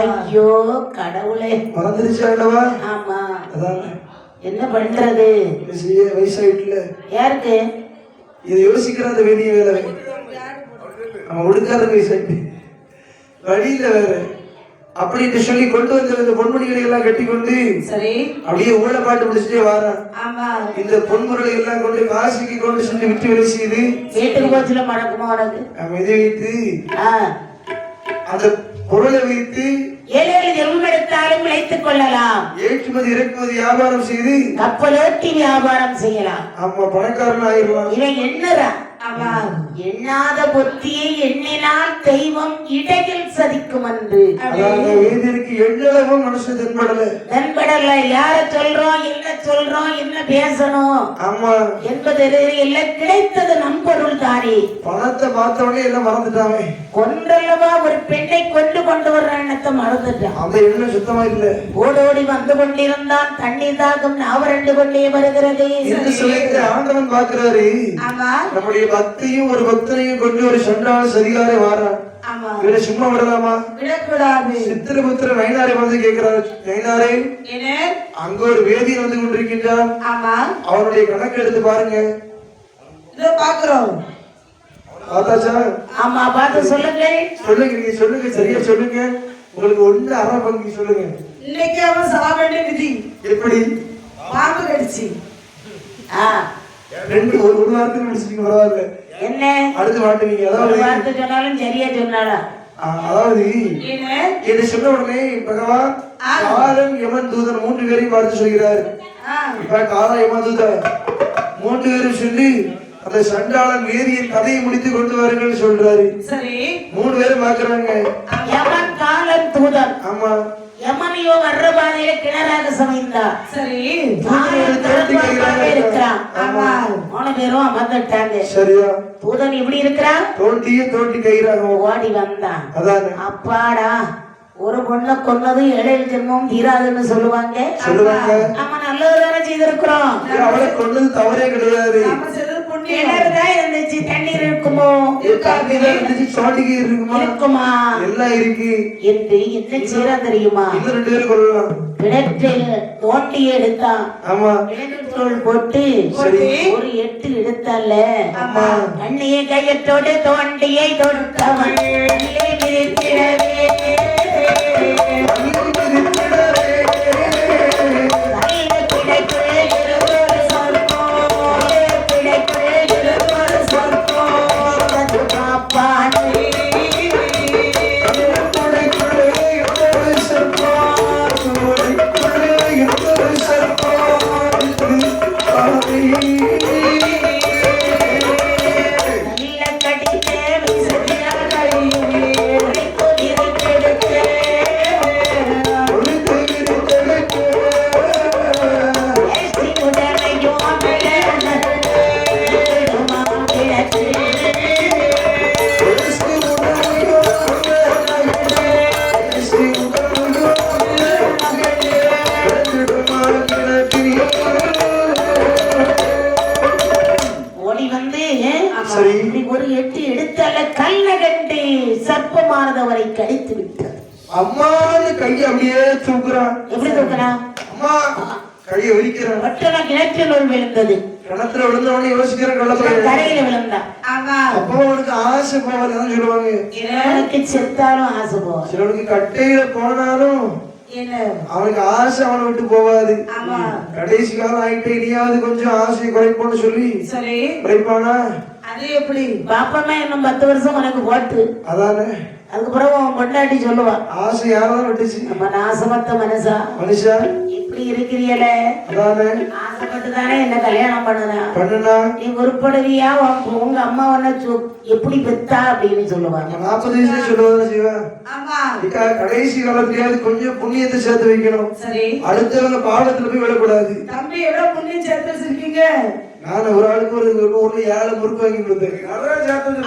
ஐயோ கடவுளே மறந்துருச்சாண்டவா. ஆமா அதான் என்ன பண்றது வயசாயிட்டுல யாருக்கு இதை யோசிக்கிற அந்த வேதிய வேலை அவன் ஒடுக்காத வயசாயிட்டு வழியில வேற அப்படின்னு சொல்லி கொண்டு வந்த பொன்மணிகளை எல்லாம் கட்டி கொண்டு சரி அப்படியே ஊழ பாட்டு முடிச்சுட்டே வாரான். ஆமா இந்த பொன்முறைகளை எல்லாம் கொண்டு காசிக்கு கொண்டு சென்று விட்டு வேலை செய்து வீட்டுக்கு போச்சுல மறக்குமா உனக்கு? இதை வைத்து அந்த பொருளை வைத்து 7 ஜென்மம் எடுத்தாலும் பிழைத்துக் கொள்ளலாம். ஏற்றுமதி இறக்குமதி வியாபாரம் செய்து கப்பலோட்டி வியாபாரம் செய்யலாம். ஆமா பணக்காரன் ஆயிடலாம். இவன் என்னறான்? எண்ணாத புத்தியை எண்ணினால் தெய்வம் இடையில் சதிக்கும் என்று. வேதியருக்கு எண்ணளவும் மனசு தென்படல. யார சொல்றோம் என்ன பேசணும் ஆமா என்பது எல்லாம் கிடைத்தது நம் பொருள் தானே. பணத்தை பார்த்தவனே எல்லாம் மறந்துட்டாங்க. கொன்றல்லவா ஒரு பெண்ணை கொண்டு வர்ற எண்ணத்தை மறந்துட்டான். அந்த எண்ணம் சுத்தமா இல்ல. ஓடோடி வந்து கொண்டிருந்தான். தண்ணீர் தாகம் நாவரண்டு கொண்டே வருகிறது. ஆண்டவன் பாக்குறாரு. நம்முடைய பக்தியும் ஒரு பக்தனையும் கொண்டு ஒரு சண்டான சரிகாரே வாரான். இவரை சும்மா விடலாமா? விடக்கூடாது. சித்திரபுத்திர நயினாரை வந்து கேட்கிறார். நயினாரே அங்க ஒரு வேதியன் வந்து கொண்டிருக்கின்றான். அவனுடைய கணக்கு எடுத்து பாருங்க. பாக்குறோம். ஆதாச்சா ஆமா பார்த்து சொல்லுங்க சொல்லுங்க, நீங்க சொல்லுங்க, சரியா சொல்லுங்க. உங்களுக்கு ஒண்ணு அரை பங்கு சொல்லுங்க. இன்னைக்கு அவன் சாவேண்ட விதி. எப்படி? பாம்பு கடிச்சு. ரெண்டு ஒரு வாரத்துக்கு முடிச்சிட்டீங்க, பரவாயில்ல. என்ன அடுத்து மாட்டுவீங்க. ஒரு அதாவது வார்த்தை சொன்னாலும் சரியா சொன்னாடா. அதாவது என்ன இதை சொன்ன உடனே பகவான் காலம் யமன் தூதன் 3 பேரையும் பார்த்து சொல்கிறார். இப்ப காலம் யமன் தூதன் 3 பேரும் சொல்லி அந்த சண்டாளன் வேதியின் கதையை முடித்து கொண்டு வாருங்கள் சொல்றாரு. சரி 3 பேரும் பாக்குறாங்க. யமன் காலன் தூதன். ஆமா, யமனியோ வர்ற பாதையில கிணறாக சமைந்தா. சரி இருக்கிறான். ஆமா 3 பேரும் அமர்ந்துட்டாங்க. சரியா? தூதன் எப்படி இருக்கிறான்? தோண்டி கயிறாக ஓடி வந்தான். அதானே அப்பாடா, ஒரு பொண்ணை கொன்னது 7 ஜென்மம் தீராதுன்னு சொல்லுவாங்க. நம்ம நல்லதுதானே செய்திருக்கிறோம். அவளை கொண்டது தவறே கிடையாது. நம்ம செய்தது புண்ணியம். கிணறுதான் இருந்துச்சு, தண்ணீர் இருக்குமோ? இருக்குமா? எல்லாம் இருக்கு என்று என்ன செய்யறா தெரியுமா? இன்னும் 2 பேரும் கொள்ளலாம். கிணற்றில் தோண்டி எடுத்தான். ஆமா, கிணற்றுள் போட்டு ஒரு 8 எடுத்தால. ஆமா, அண்ணிய கையத்தோடு தோண்டியை தொட்டவன் ஒரு 8 எடுத்தால கல்ல கண்டு சர்ப்பமானதவரை கடித்து விட்டார். அம்மான்னு கையை அப்படியே தூக்குறான். எப்படி தூக்குறான்? அம்மா கையை விரிக்கிறான். பட்டன கிணற்றினுள் விழுந்தது. கிணத்துல விழுந்த உடனே யோசிக்கிறேன், கரையில விழுந்தான். அப்போ அவனுக்கு ஆசை போவாதுன்னு சொல்லுவாங்க. எனக்கு செத்தாலும் ஆசை போவாது. சிலவனுக்கு கட்டையில போனாலும் அவனுக்கு ஆசை அவனை விட்டு போவாது. கடைசி காலம் ஆயிட்டு இனியாவது கொஞ்சம் ஆசையை குறைப்போன்னு சொல்லி குறைப்பானா? அது எப்படி? பாப்பமா இன்னும் 10 வருஷம் உனக்கு போட்டு. அதானே. அதுக்கப்புறம் உன் பொண்டாட்டி சொல்லுவா, ஆசை யாராவது விட்டுச்சு. நம்ம நாசமத்த மனுஷா இப்படி இருக்கிறீல, ஆசைப்பட்டுதானே என்ன கல்யாணம் பண்ணுனா நீ உருப்படுவியா? உங்க அம்மா உன்ன எப்படி பெத்தா அப்படின்னு சொல்லுவாங்க. 40 வயசுல சொல்லுவாங்க செய்வேன். கடைசி காலத்திலேயாவது கொஞ்சம் புண்ணியத்தை சேர்த்து வைக்கணும். அடுத்தவங்க பாடத்துல போய் விடக்கூடாது. தம்பி எவ்வளவு புண்ணியம் சேர்த்து வச்சிருக்கீங்க? நான் ஒரு ஆளுக்கு ஒரு ஊர்ல 7 முறுக்கு வாங்கி கொடுத்தேன்.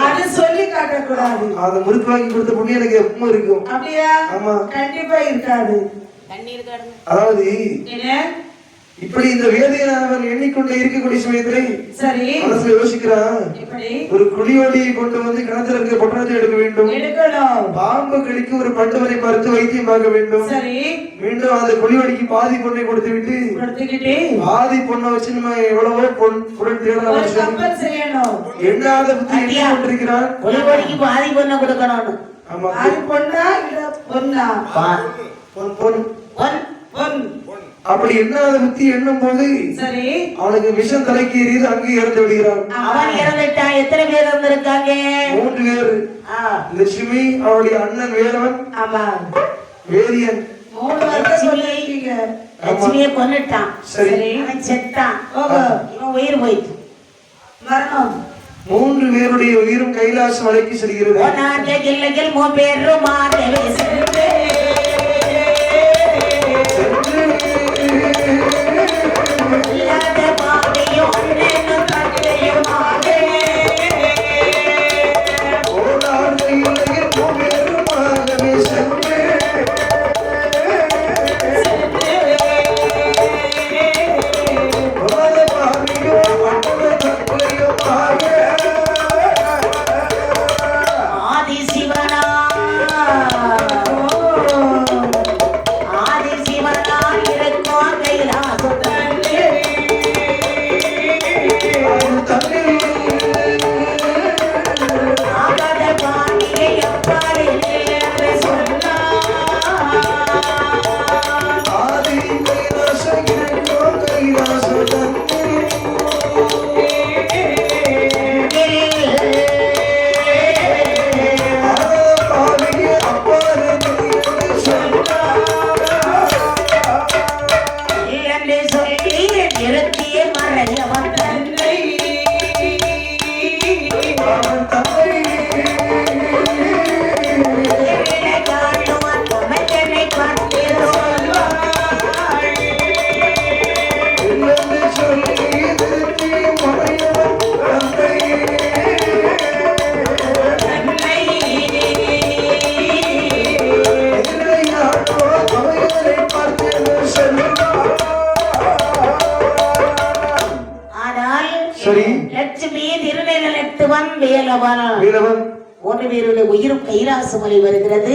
அது சொல்லி காட்டக்கூடாது. அந்த முறுக்கு வாங்கி கொடுத்த புண்ணியம் எனக்கு எப்பவும் இருக்கும். அப்படியா? ஆமா, கண்டிப்பா இருக்காது. அதாவது இப்படி இந்த வேதையானவன் எண்ணிக்கொண்டே இருக்கக்கூடிய சமயத்திலே மனசுல யோசிக்கிறான், ஒரு குழியோடியை கொண்டு வந்து கிணத்துல இருக்க பொட்டணத்தை எடுக்க வேண்டும். பாம்பு கடிக்கு ஒரு பண்டவரை பார்த்து வைத்தியம் பார்க்க வேண்டும். மீண்டும் அந்த குழியோடிக்கு பாதி பொண்ணை கொடுத்து விட்டு பாதி பொண்ணை வச்சு நம்ம எவ்வளவோ பொருள் தேடலாம். எண்ணாத புத்தி எண்ணி கொண்டிருக்கிறான். குழியோடிக்கு பாதி பொண்ணை கொடுக்கணும். ஆமா, அப்படி எண்ணாத புத்தி எண்ணும் போது அவனுக்கு விஷம் தலைக்கு எறியது, அங்கே இறந்து விடுகிறான். அவன் இறந்துட்டான். எத்தனை பேர் இருந்திருக்காங்க? 3 பேர். லட்சுமி, அவளுடைய அண்ணன் வேலவன், வேதியன். லட்சுமியை கொன்னுட்டான். அவன் செத்தான். இவன் உயிர் போயிட்டு மரணம். 3 பேருடைய உயிரும் கைலாச மலைக்கு செல்கிறது. வேலவன் வேலவன் வேலவன் ஒரு பேருடைய உயிரும் கைலாசமலை வருகிறது.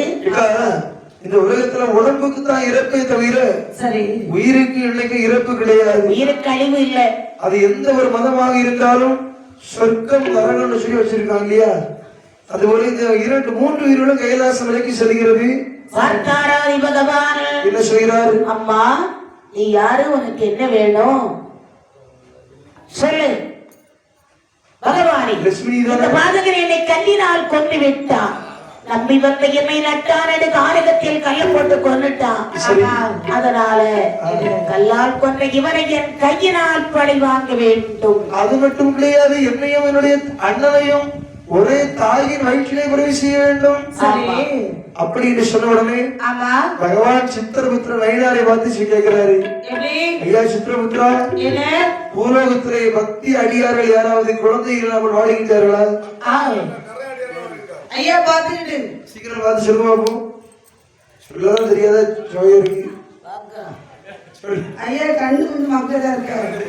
இந்த உலகத்துல உடம்புக்கு தான் இறப்பே தவிர சரி உயிருக்கு இன்னைக்கு இறப்பு கிடையாது. உயிருக்கு அழிவு இல்லை. அது எந்த ஒரு மதமாக இருந்தாலும் சொர்க்கம் நரகம்னு சொல்லி வச்சிருக்காங்க இல்லையா? அதுபோல இந்த 2-3 உயிர்களும் கைலாச மலைக்கு செல்கிறது. பார்த்தாராதி பகவான் என்ன செய்கிறார்? அம்மா நீ யாரு, உனக்கு என்ன வேணும் சொல்லு. பகவானே, இந்த பாதகன் என்னை கல்லினால் கொண்டு விட்டான். நம்பி வந்த என்னை நட்டானது காரகத்தில் கல்ல போட்டு கொண்டுட்டான். அதனால கல்லால் கொண்ட இவனை என் கையினால் பழி வாங்க வேண்டும். அது மட்டும் கிடையாது, என்னையும் என்னுடைய அண்ணனையும் ஒரே தாயின் வயிற்றிலே உதவி செய்ய வேண்டும். அப்படின்னு சொன்ன உடனே பகவான் சித்திரபுத்திர நயினாரை பார்த்து கேட்கிறாரு, ஐயா சித்திரபுத்திரா, பூலோகத்திலே பக்தி அடியார்கள் யாராவது குழந்தை இல்லாமல் வாழ்கின்றார்களா? ஐயா பாத்துக்கிட்டு சீக்கிரம் பார்த்து சொல்லுவாப்போ. சொல்லதான் தெரியாத சோயருக்கு ஐயா கண்ணு கொஞ்சம் மக்களா இருக்காரு.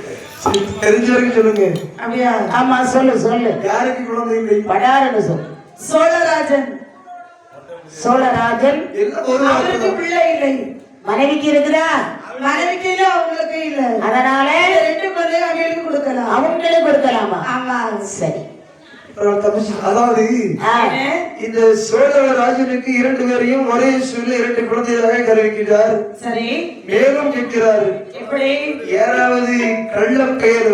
தெரிஞ்ச வரைக்கும் சொல்லுங்க. அப்படியா? ஆமா சொல்லு சொல்லு. யாருக்கு குழந்தை இல்லை? படாரன்னு சொல்லு. சோழராஜன். சோழராஜன் அவருக்கு பிள்ளை இல்லை. மனைவிக்கு இருக்குதா? மனைவிக்கு இல்ல, அவங்களுக்கு இல்ல. அதனால 2 பேரையும் அவங்களுக்கு கொடுக்கலாம். அவங்களுக்கு கொடுக்கலாமா? ஆமா சரி. அதாவது இந்த சோழராஜனுக்கு 2 பேரையும் ஒரே சொல்ல 2 குழந்தையாக கருவிக்கிறார். சரி. மேலும் கேட்கிறார், எப்படி யாராவது கள்ளம் பெயர்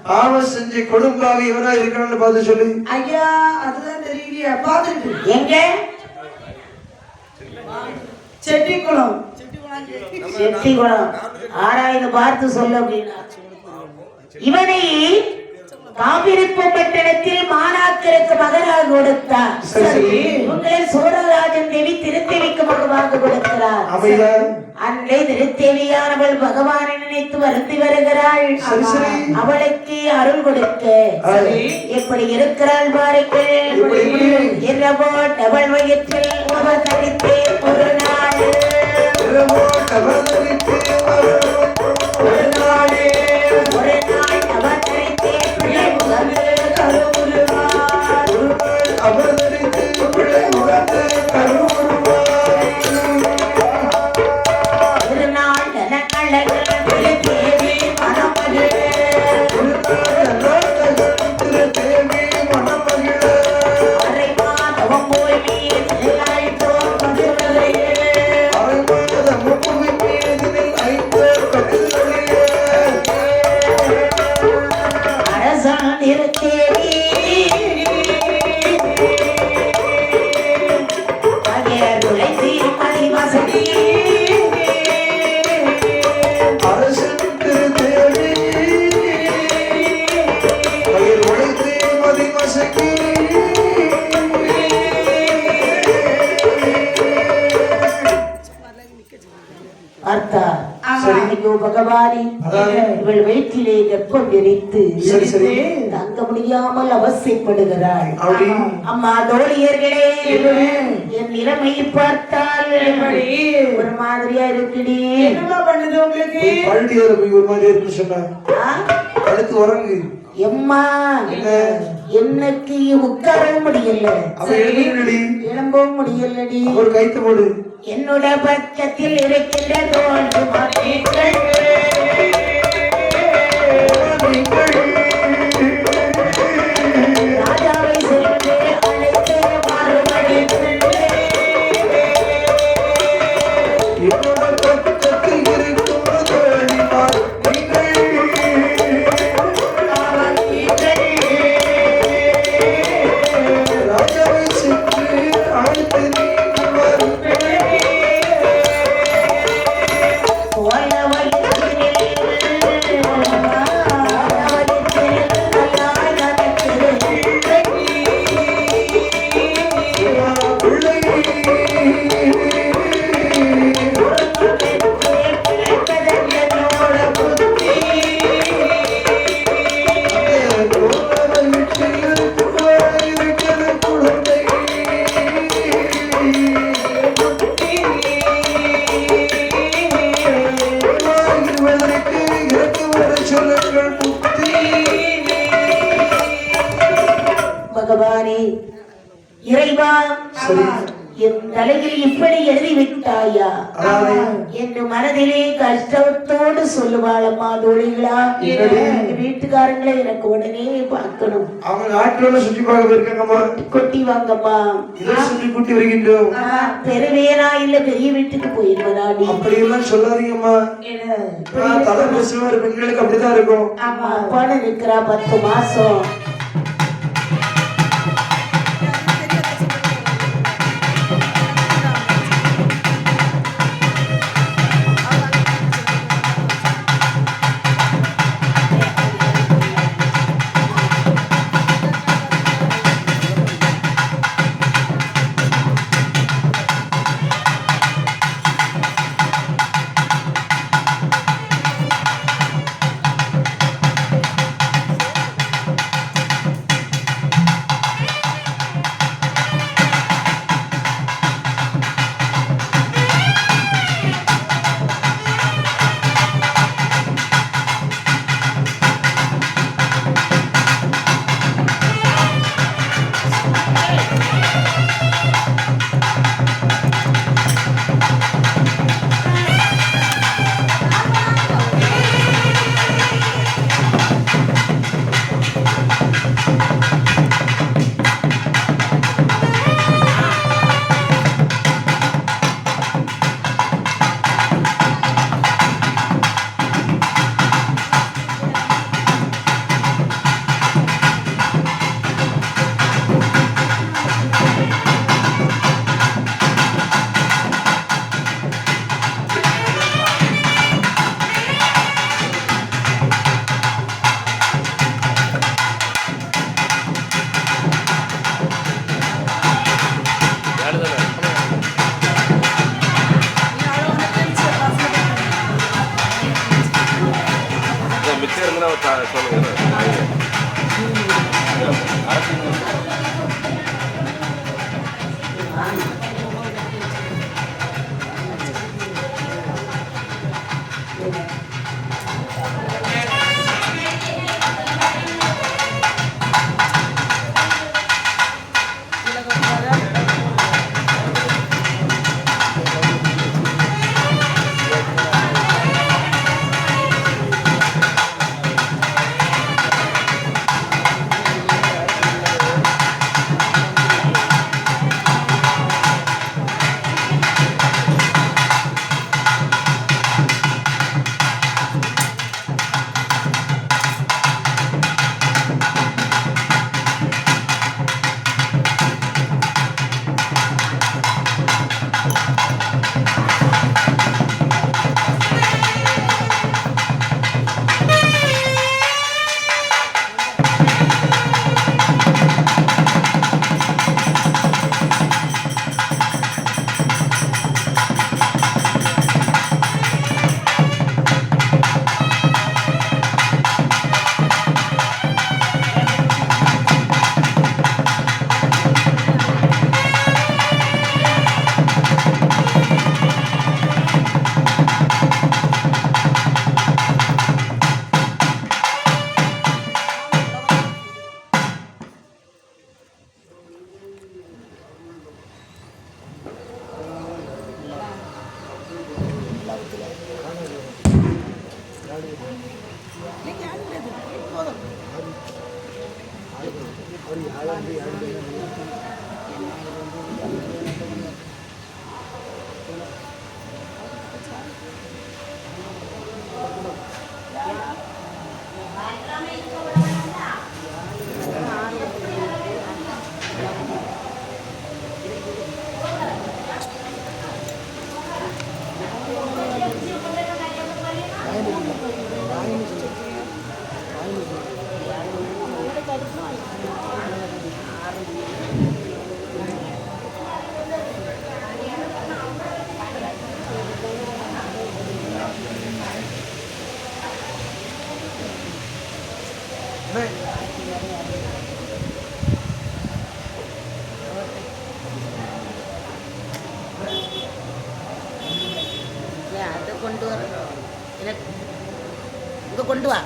பாவம் செஞ்சு கொடும்பாவி இவரா இருக்கணும்னு பார்த்து சொல்லு. ஐயா அதுதான் தெரியலையா? பாத்துட்டு எங்க? செட்டிக்குளம். செட்டிக்குளம் ஆராய்ந்து பார்த்து சொல்ல அப்படின்னா இவனை காவிரிப்பம் பட்டணத்தில் மாணாக்கருக்கு மகனாக கொடுத்தார். உங்களை சோழராஜன் தேவி திருத்தேவிக்கு மகவாக கொடுக்கிறார். அன்றை திருத்தேவியானவள் பகவானை நினைத்து வருந்தி வருகிறாள். அவளுக்கு அருள் கொடுக்க எப்படி இருக்கிறாள் பாருங்கள். இரவோ டவள் வயிற்றில் அவதரித்தே ஒரு நாள் பகவானி இவள் வயிற்றிலே கர்ப்பம் எரித்து தங்க முடியாமல் அவசியப்படுகிறாள். அம்மா தோழியர்களே, என் நிலைமை பார்த்தால் ஒரு மாதிரியா இருக்குடி. என்ன பண்ணுது உங்களுக்கு? ஒரு மாதிரி இருக்கு சொன்னா அடுத்து உறங்கு. எம்மா எனக்கு உட்காரவும் முடியல, எழும்பவும் முடியலடி. ஒரு கைத்து போடு. என்னோட பக்கத்தில் இருக்கின்ற தோன்று மாட்டீர்கள். ராஜாவை சென்று அழைத்து மாறுபடி என்னோட பக்கத்தில் இருக்கும் தோழி மாட்டீர்கள். ராஜாவை சென்று அழைத்து தானே இறைவா, என் தலையில் இப்படி எழுதிவிட்டாயா என்று மனதிலே கஷ்டத்தோடு சொல்லுவாளம்மா தோழிகளா. வீட்டுக்காரங்களை எனக்கு உடனே பார்க்கணும். அவங்க நாட்டோட சுற்றி பார்க்க இருக்காங்கம்மா. கொட்டி வாங்கம்மா. சுற்றி கூட்டி வருகின்றோம். பெருவேனா இல்ல பெரிய வீட்டுக்கு போயிருவதா? அப்படி எல்லாம் சொல்லாதீங்கம்மா. தலைவர் பெண்களுக்கு அப்படிதான் இருக்கும். ஆமா, அப்பான்னு நிக்கிறா 10 மாசம். கொண்டு வா.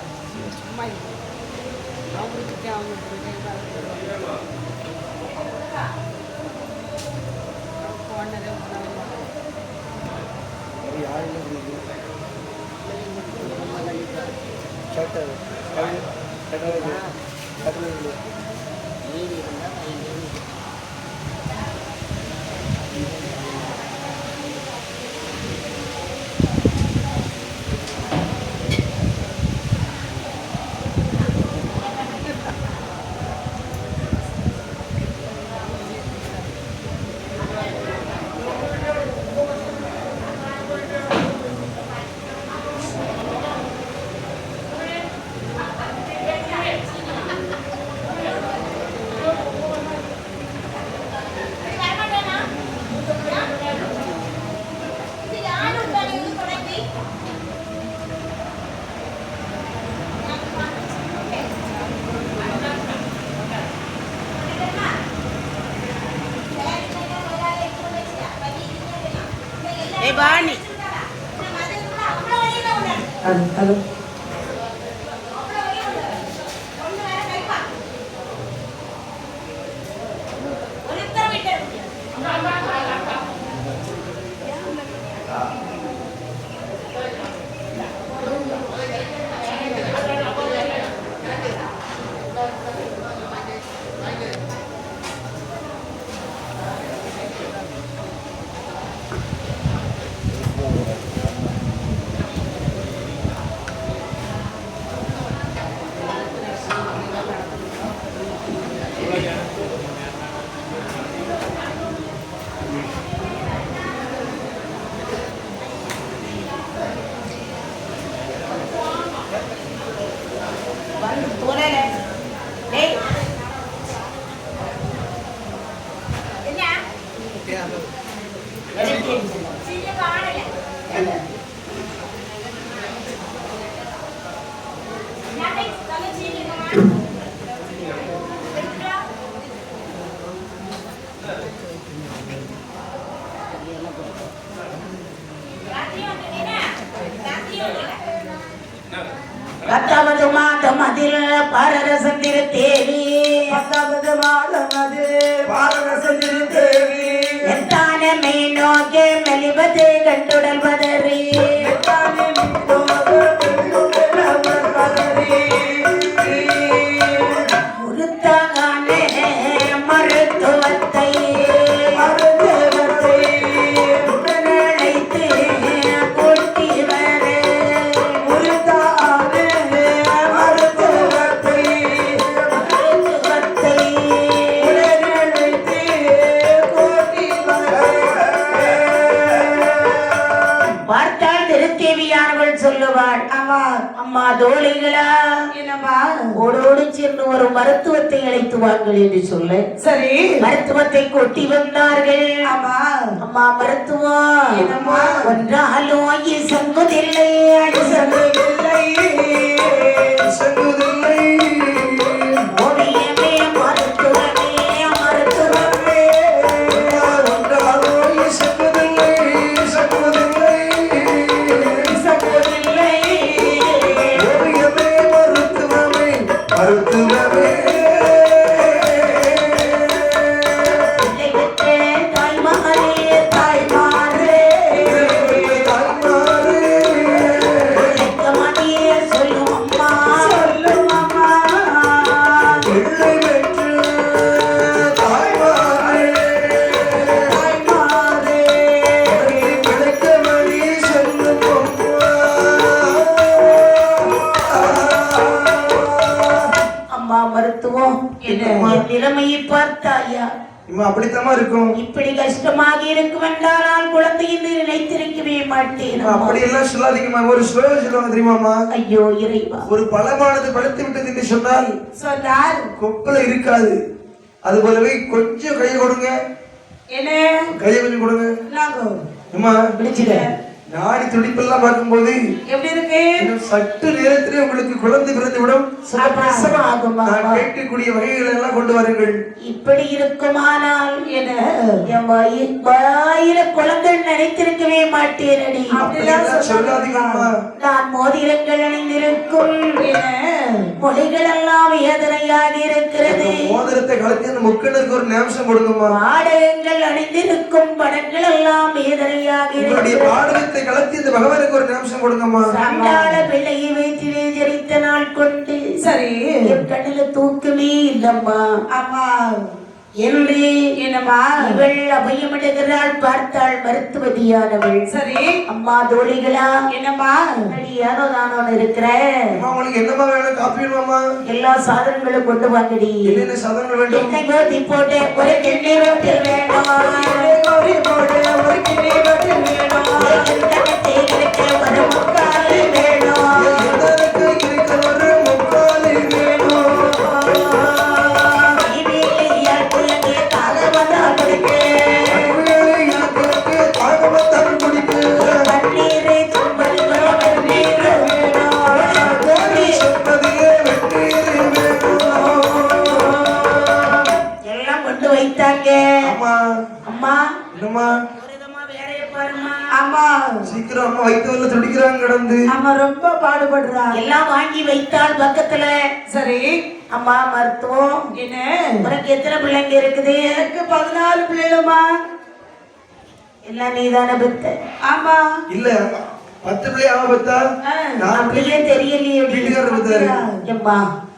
வாணி ஹலோ பத்தாவது மாதம் அதில் பாரரசந்திர தேவி பத்தாவது மாதம் அது பாரரசந்திர தேவி எத்தானமே நோக்கே மெலிவது கண்டுடல் பதறி உருத்தகானே மருத்துவத்தை உடனழைத்து கூட்டி வர பார்த்தால் திருத்தேவியானவள் சொல்லுவாள், அம்மா தோழிகளா என்னம்மா ஓடோடு சென்று ஒரு மருத்துவத்தை அழைத்து வாங்கள் என்று சொல்ல சரி மருத்துவத்தை கொட்டி வந்தார்கள். ஆமா அம்மா மருத்துவம் என்னம்மா ஒன்றாலும் இசங்குதில்லை அடிசங்குதில்லை ஓடியமே மருத்துவமே மருத்துவமே நிலைமையை பார்த்தாயா? அப்படித்தான் இருக்கும். இப்படி கஷ்டமாக இருக்கும் என்றால் நான் குழந்தை என்று நினைத்திருக்கவே மாட்டேன். அப்படி எல்லாம் சொல்லாதீங்கம்மா. ஒரு ஸ்லோகம் சொல்லுவாங்க தெரியுமாமா? ஐயோ இறைவா, ஒரு பழமானது பழுத்து விட்டது என்று சொன்னால் கொப்பல இருக்காது. அது போலவே கொஞ்சம் கையை கொடுங்க. என்ன கையை கொஞ்சம் கொடுங்க. அம்மா பிடிச்சுக்க. நாடி துடிப்பெல்லாம் பார்க்கும்போது எப்படி இருக்கு? சற்று நேரத்திலே உங்களுக்கு குழந்தை பிறந்து விடும். நான் கேட்கக்கூடிய வகைகள் எல்லாம் கொண்டு வாருங்கள். இப்படி இருக்குமானால் என் வாயில குழந்தை நினைத்திருக்கவே மாட்டேன். சொல்லாதீங்கம்மா. நான் மோதிரங்கள் அணிந்திருக்கும் மொழிகள் எல்லாம் வேதனையாக இருக்கிறது. மோதிரத்தை கலத்தி அந்த முக்கனுக்கு ஒரு நிமிஷம் கொடுங்கம்மா. பாடகங்கள் அணிந்திருக்கும் படங்கள் எல்லாம் வேதனையாக இருக்கிறது. பாடகத்தை கலத்தி இந்த பகவானுக்கு ஒரு நிமிஷம் கொடுங்கம்மா. சண்டாள பிள்ளையை வைத்திலே ஜரித்த நாள் கொண்டு சரி என் கண்ணில தூக்கமே இல்லம்மா. அம்மா என்று என்னம்மா இவள் அபயமிடுகிறாள். பார்த்தாள் மருத்துவதியானவள். சரி அம்மா தோழிகளா என்னம்மா யாரோ நானோட இருக்கிறேன். உங்களுக்கு என்னமா வேணும்? காப்பி வேணுமாமா? எல்லா சாதனங்களும் கொண்டு வாங்கடி. என்னென்ன சாதனங்கள் வேண்டும்? எண்ணெய் கோதி போட்டு ஒரு கிண்ணி ரொட்டி வேணும். கோரி போடு ஒரு கிளி ரொட்டி வேணும். எந்தனத்தை கிடைக்க ஒரு முக்காலி வேணும். கைவேலியால் குழந்தை தாக வந்தா கொடுக்கு. பன்னீரை தும்பல் வெந்நீர் வேணும். கோடி எல்லாம் கொண்டு வைத்தாங்க. அம்மா என்னம்மா? வேலையை பாருமா. அம்மா சீக்கிரம் அம்மா வயிற்றுல துடிக்கிறாங்க கிடந்து. அம்மா ரொம்ப பாடுபடுறா. எல்லாம் வாங்கி வைத்தாள் பக்கத்துல. சரி அம்மா மருத்துவம் என்ன உனக்கு எத்தனை பிள்ளைங்க இருக்குது? எனக்கு 14 பிள்ளைகளுமா. எல்லாம் நீதான பெத்த? ஆமா இல்ல 10 பிள்ளை அவ பத்தா. நான் அப்படியே தெரியலையே. வீட்டுக்காரர் பத்தாரு. அம்மா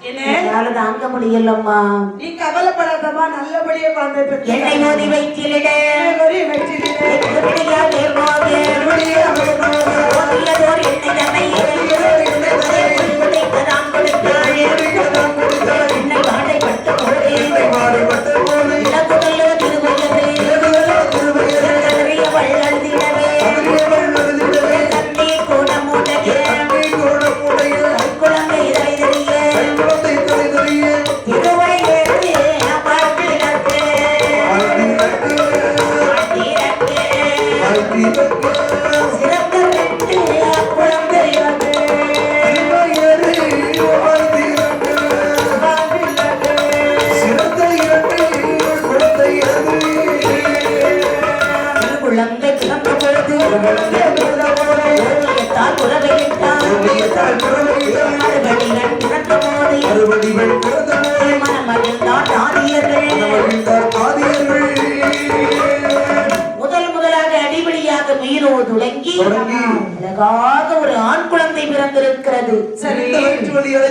என்ன என்னால தாங்க முடியலம்மா. நீ கவலைப்படாதம்மா, நல்லபடியா குழந்தை பெற்று என்னை மோதி வைத்திலிட வச்சிருக்கேன். எப்படியா வேர்வாக ஓதியதோர் என்னை தன்னை உடைக்கதான் கொடுத்தாள். என்னை வாடைப்பட்ட போதே இலக்குதல்லோ திருவள்ளது கதறிய வள்ளல்திடவே கண்ணீர் கூட மூடகே குழந்தை இதழை தெரிய திருவை ஏற்றி பார்த்திடத்தே சிறந்த ரெண்டு குழந்தையாது குழந்தை பிறந்த பொழுது ஓவியத்தால் உறவையிட்டார். மறுபடிகள் பிறந்த போது மனமகிழ்ந்தார் தாதியர்கள். முதலாக அடிபடியாக மீனோ தொடங்கி அழகாக ஒரு ஆண் குழந்தை பிறந்திருக்கிறது. சரி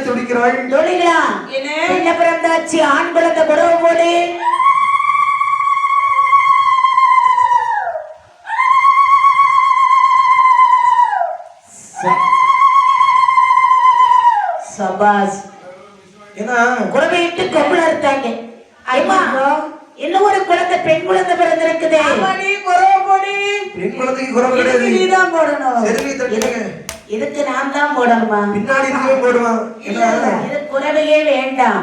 துடிக்கிறாள். தொழிலா என்ன பிறந்தாச்சு? ஆண் குழந்தை குறவு போடு. சபாஸ் ஏன்னா குறவையிட்டு கொம்புல இருக்காங்க. ஐமா என்ன ஒரு குழந்தை பெண் குழந்தை பிறந்திருக்குதே. நீ குறவை போடி. பெண் குழந்தைக்கு குறவு கிடையாது. நீதான் போடணும். செருவி தட்டுங்க. இதுக்கு நான் தான் போடணுமா? பின்னாடி இருக்கவே போடுவான். இது குறவையே வேண்டாம்.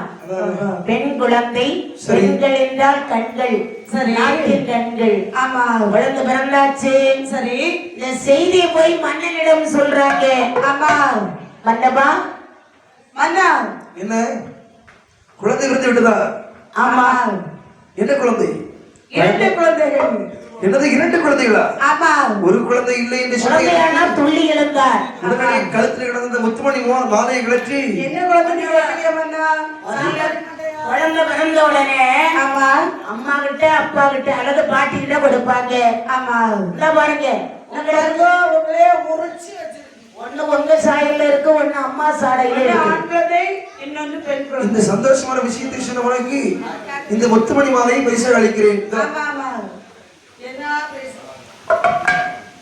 பெண் குழந்தை. பெண்கள் என்றால் கண்கள். சரி. நாட்டின் கண்கள். ஆமா குழந்தை பிறந்தாச்சு. சரி இந்த செய்தியை போய் மன்னனிடம் சொல்றாங்க. ஆமா மன்னபா மன்னா என்ன குழந்தை பிறந்து விட்டதா? ஆமா. என்ன குழந்தை? 2 குழந்தைகள். என்னது 2 குழந்தைகளா? ஆமா ஒரு குழந்தை இல்லை என்று சொல்லி குழந்தையானா துள்ளி எழுந்தார். உடனே கழுத்தில் கிடந்த முத்துமணி மாலையை கிளற்றி என்ன குழந்தை நீ வைக்கலையா மன்னா? குழந்தை பிறந்த உடனே ஆமா அம்மா கிட்ட அப்பா கிட்ட அல்லது பாட்டி கிட்ட கொடுப்பாங்க. ஆமா இந்த பாருங்க உங்களே முறிச்சு வச்சிருக்கீங்க. ஒண்ணு உங்க சாயல்ல இருக்கு, ஒண்ணு அம்மா சாடையில இருக்கு. ஆண் குழந்தை இன்னொன்று பெண் குழந்தை. இந்த சந்தோஷமான விஷயத்தை சொன்ன உனக்கு இந்த முத்துமணி மாலையை பரிசாக அளிக்கிறேன். ஆமா ஆமா என்ன பேச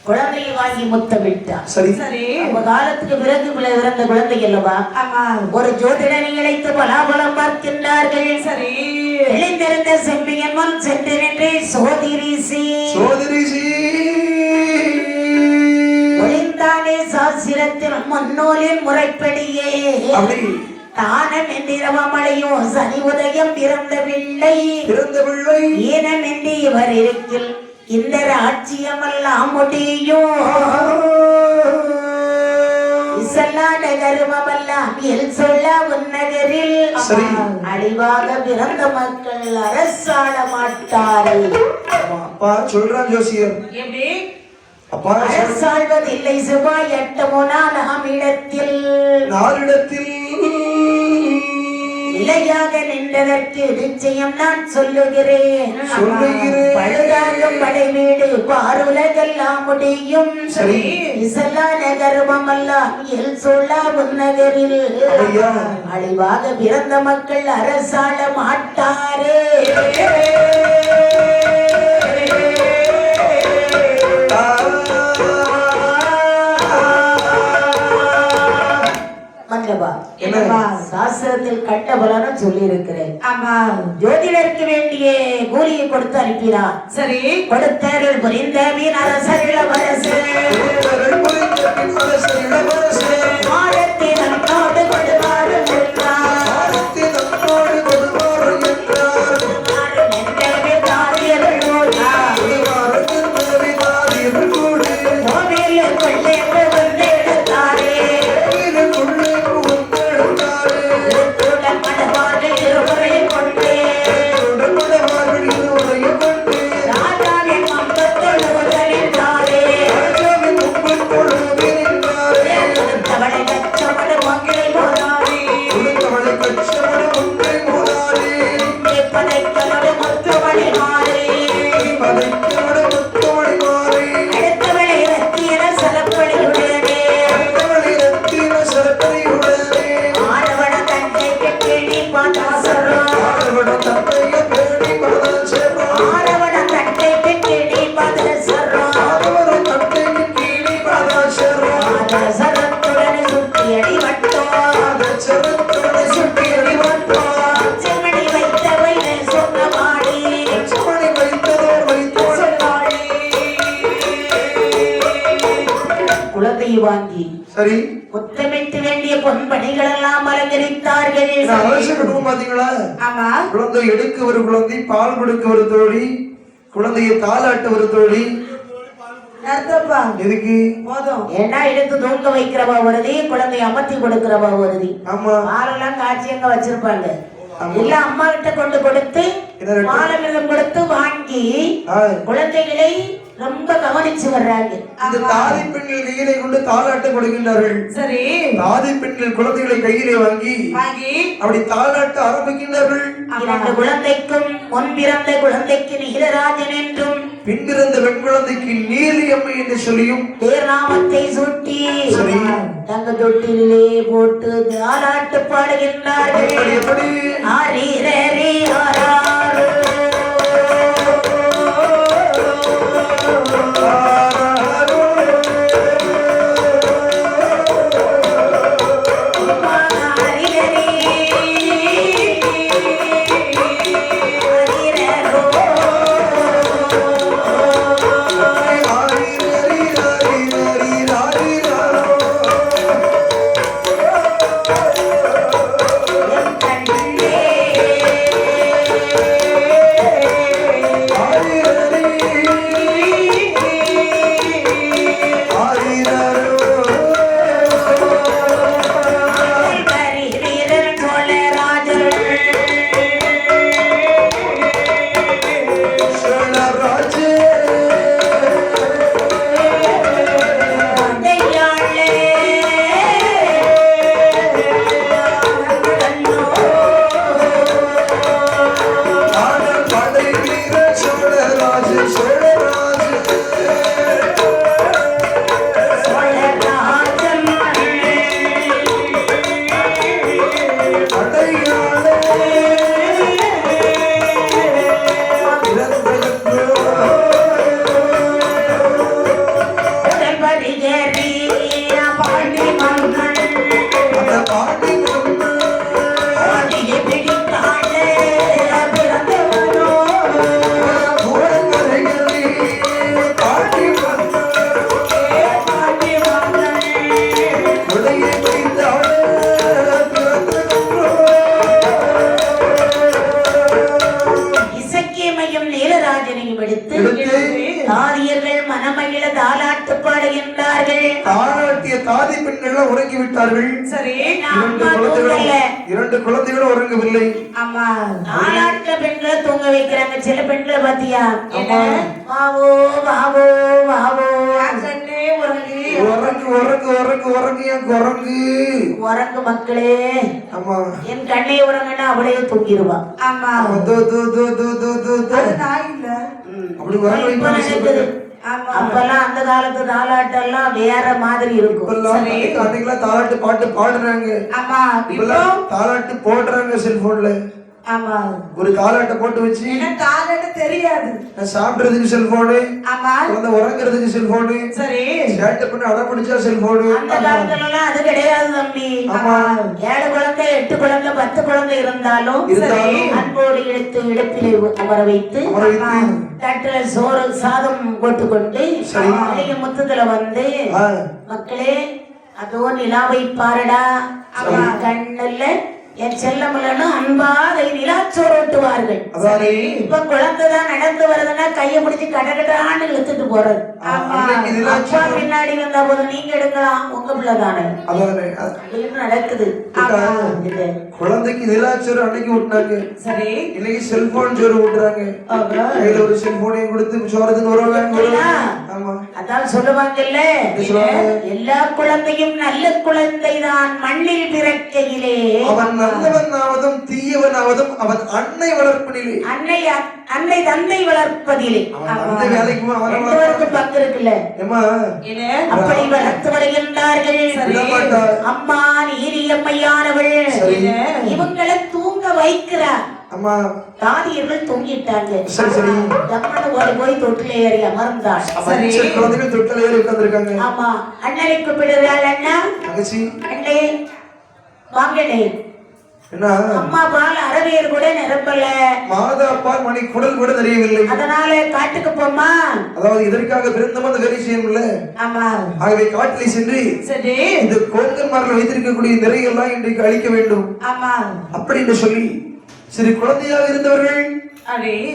குழந்தையை வாங்கி முத்தமிட்டார். சரி சரி உங்க காலத்துக்கு பிறகு பிறந்த குழந்தை அல்லவா? ஆமா ஒரு ஜோதிடனை இழைத்து பலாபலம் பார்க்கின்றார்கள். சரி எழுந்திருந்த செம்பியம்மன் சென்று நின்று சோதிரிசி ஒளிந்தானே சாஸ்திரத்தில் முன்னோலின் முறைப்படியே தானம் என்றிரவமழையோ சனி உதயம் பிறந்த பிள்ளை ஈனம் என்று இவர் இருக்கில் இந்த ராட்சியமெல்லாம் முடியும். இசல்லாத கருமமெல்லாம் எல் சொல்ல உன்னகரில் அழிவாக பிறந்த மக்கள் அரசாட மாட்டார்கள். அப்பா சொல்றான் ஜோசியர். எப்படி அப்பா அரசாழ்வதில்லை. செவ்வாய் 8 நாம் இடத்தில் 4 இடத்தில் என்றதற்கு நிச்சயம் நான் சொல்லுகிறேன். பழுதாகும் படை வீடு பாருலகெல்லாம் முடியும். சரி. இசலான கர்வமெல்லாம் எல் சொல்லா உன்னகரில் அழிவாக பிறந்த மக்கள் அரசாள மாட்டாரே. சாஸ்திரத்தில் கட்ட பலனும் சொல்லி இருக்கிறேன். ஆமா, ஜோதிடருக்கு வேண்டிய கூலியை கொடுத்து அனுப்பினார். சரி, கொடுத்தருள் புரிந்த வீண் அரசர் இளவரசு மாடத்தின் நன்னோடு கொடுவாரு வாங்கி சரி முத்தமிட்டு வேண்டிய பொன்பணிகள் எல்லாம் அலங்கரித்தார்கள். பாத்தீங்களா? ஆமா, குழந்தை எடுக்க ஒரு குழந்தை, பால் கொடுக்க ஒரு தோழி, குழந்தையை தாலாட்ட ஒரு தோழி. ஏன்னா எடுத்து தூங்க வைக்கிறவா வருதி, குழந்தை அமர்த்தி கொடுக்கிறவா வருதி. பாலெல்லாம் காட்சி அங்க வச்சிருப்பாங்க. இல்ல அம்மா கிட்ட கொண்டு கொடுத்து பாலமிதம் கொடுத்து வாங்கி குழந்தைகளை ரொம்ப கவனிச்சு வர்றாங்க. இந்த தாதி பெண்கள் கையிலே கொண்டு தாலாட்ட கொடுக்கின்றார்கள். சரி, தாதி பெண்கள் குழந்தைகளை கையிலே வாங்கி அப்படி தாலாட்ட ஆரம்பிக்கின்றார்கள். இரண்டு குழந்தைக்கும் முன் பிறந்த குழந்தைக்கு நீலராஜன் என்றும் பின் பிறந்த பெண் குழந்தைக்கு நீலியம்மை என்று சொல்லியும் நாமத்தை சூட்டி தங்க தொட்டிலே போட்டு தாலாட்டு பாடுகின்றார்கள். எப்படி ஆரீரே ஆராரோ உறங்கிவிட்டார்கள். சரி, இரண்டு குழந்தைகளும் உறங்கவில்லை. ஆமா, நாலாட்டு பெண்களை தூங்க வைக்கிறாங்க. சில பெண்களை பாத்தியா, வாவோ வாவோ வாவோ உறங்கு உறங்கு உறங்கு உறங்கு என் குரங்கு. உறங்கு மக்களே. ஆமா என் கண்ணை உறங்குன்னா அவளே தூங்கிடுவா. ஆமா தோ தோ தோ தோ தோ தோ தோ. அது நான் இல்ல. அப்படி உறங்க இப்ப நடக்குது. ஆமா அப்பெல்லாம் அந்த காலத்து தாலாட்டெல்லாம் வேற மாதிரி இருக்கும். அன்னைக்கெல்லாம் தாலாட்டு பாட்டு பாடுறாங்க. ஆமா இப்பெல்லாம் தாலாட்டு போடுறாங்க செல்போன்ல. ஆமா ஒரு தாலாட்டை போட்டு வச்சு எனக்கு தாலாட்டு தெரியாது. நான் சாப்பிடுறதுக்கு செல்போனு, ஆமா குழந்தை உறங்குறதுக்கு செல்போனு, சரி சேட்டை பண்ணி அடம் பிடிச்சா செல்போனு. அந்த காலத்துல எல்லாம் அது கிடையாது தம்பி. ஆமா 7 குழந்தை 8 குழந்தை 10 குழந்தை இருந்தாலும் அன்போடு எடுத்து இடத்திலே அமர வைத்து தட்டுல சோறு சாதம் போட்டுக்கொண்டு அழகிய முத்தத்துல வந்து மக்களே அதோ நிலாவை பாருடா கண்ணுல என் செல்லமுலன்னு அன்பாக நிலாச்சோறு ஓட்டுவார்கள். இப்ப குழந்தைதான் நடந்து வருதுன்னா கையை பிடிச்சி கடகடான்னு இழுத்துட்டு போறது. அப்பா பின்னாடி வந்தா போது நீங்க எடுக்கலாம் உங்க பிள்ளைதானே நடக்குது. குழந்தைக்கு நிலாச்சோறு அன்னைக்கு ஊட்டினாங்க. சரி இன்னைக்கு செல்போன் சோறு ஊட்டுறாங்க. கையில ஒரு செல்போனையும் கொடுத்து சோறதுன்னு வருவாங்க. ஆமா அதான் சொல்லுவாங்கல்ல, எல்லா குழந்தையும் நல்ல குழந்தை தான் மண்ணில் பிறக்கையிலே அவன் நல்லவனாவதும் தீயவனாவதும் அவன் அன்னை வளர்ப்பதிலே அன்னை தந்தை வளர்ப்பதிலே பங்கு இருக்குல்ல. அப்படி வளர்த்து வருகின்றார்கள். அம்மா நீரியம்மையானவள் இவங்களை தூங்க வைக்கிறார். தாதியர்கள் தூங்கிட்டாங்க. போய் தொட்டில ஏறி அமர்ந்தாள். ஆமா அண்ணனை கூப்பிடுறாள். அண்ணா அண்ணே வாங்கண்ணே. அம்மா பால் அரவியர் கூட நிரப்பல, மாதா பால் மணி குடல் கூட தெரியவில்லை. அதனால காட்டுக்கு போமா. அதாவது இதற்காக பிறந்தமா அந்த வேலை செய்யணும்ல. ஆமா ஆகவே காட்டிலே சென்று இந்த கோங்கன்மார்கள் வைத்திருக்கக்கூடிய நிறையெல்லாம் இன்றைக்கு அழிக்க வேண்டும். ஆமா அப்படின்னு சொல்லி சிறு குழந்தையாக இருந்தவர்கள்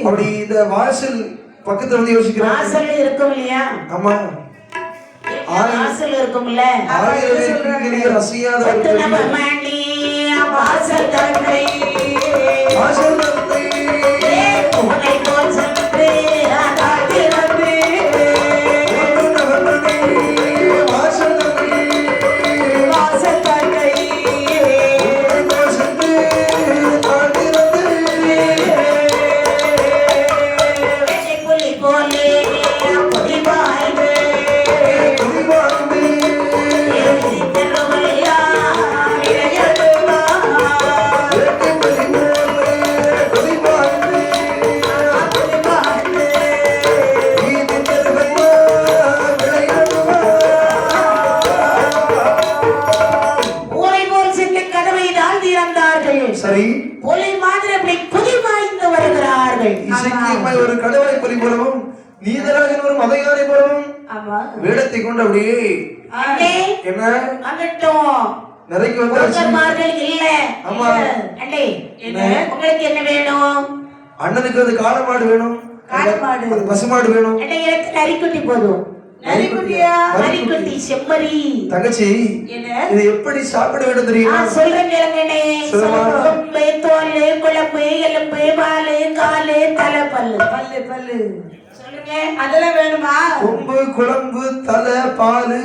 அப்படி இந்த வாசல் பக்கத்துல வந்து யோசிக்கிறாங்க. வாசல் இருக்கும் இல்லையா? ஆமா வாசல் இருக்கும்ல. ரசியாத வாசல் தந்தை வாசல் தந்தை உன்னை போல் சென்று வாசல் தந்தை வாசல் தந்தை புலி போலே புலிவாய்ந்து ஒரு கடவுளை பலி போலவும் நீதராஜன் ஒரு மதையாரை போலவும் வேடத்தை கொண்டு அப்படியே என்ன நிறைக்கு வந்தார்கள். இல்ல ஆமா அண்ணே உங்களுக்கு என்ன வேணும்? அண்ணனுக்கு அது காளமாடு வேணும், பசுமாடு வேணும். எனக்கு நரிக்குட்டி போதும். நரிக்குட்டி செம்மறி. தங்கச்சி இது எப்படி சாப்பிட வேண்டும் தெரியுமா? சொல்றேன் கேளுங்கண்ணே. கொம்பு தோல் குழம்பு எலும்பு பாலு காலு தலை பல்லு பல்லு பல்லு சொல்லுங்க. அதெல்லாம் வேணுமா? கொம்பு குழம்பு தலை பாலு,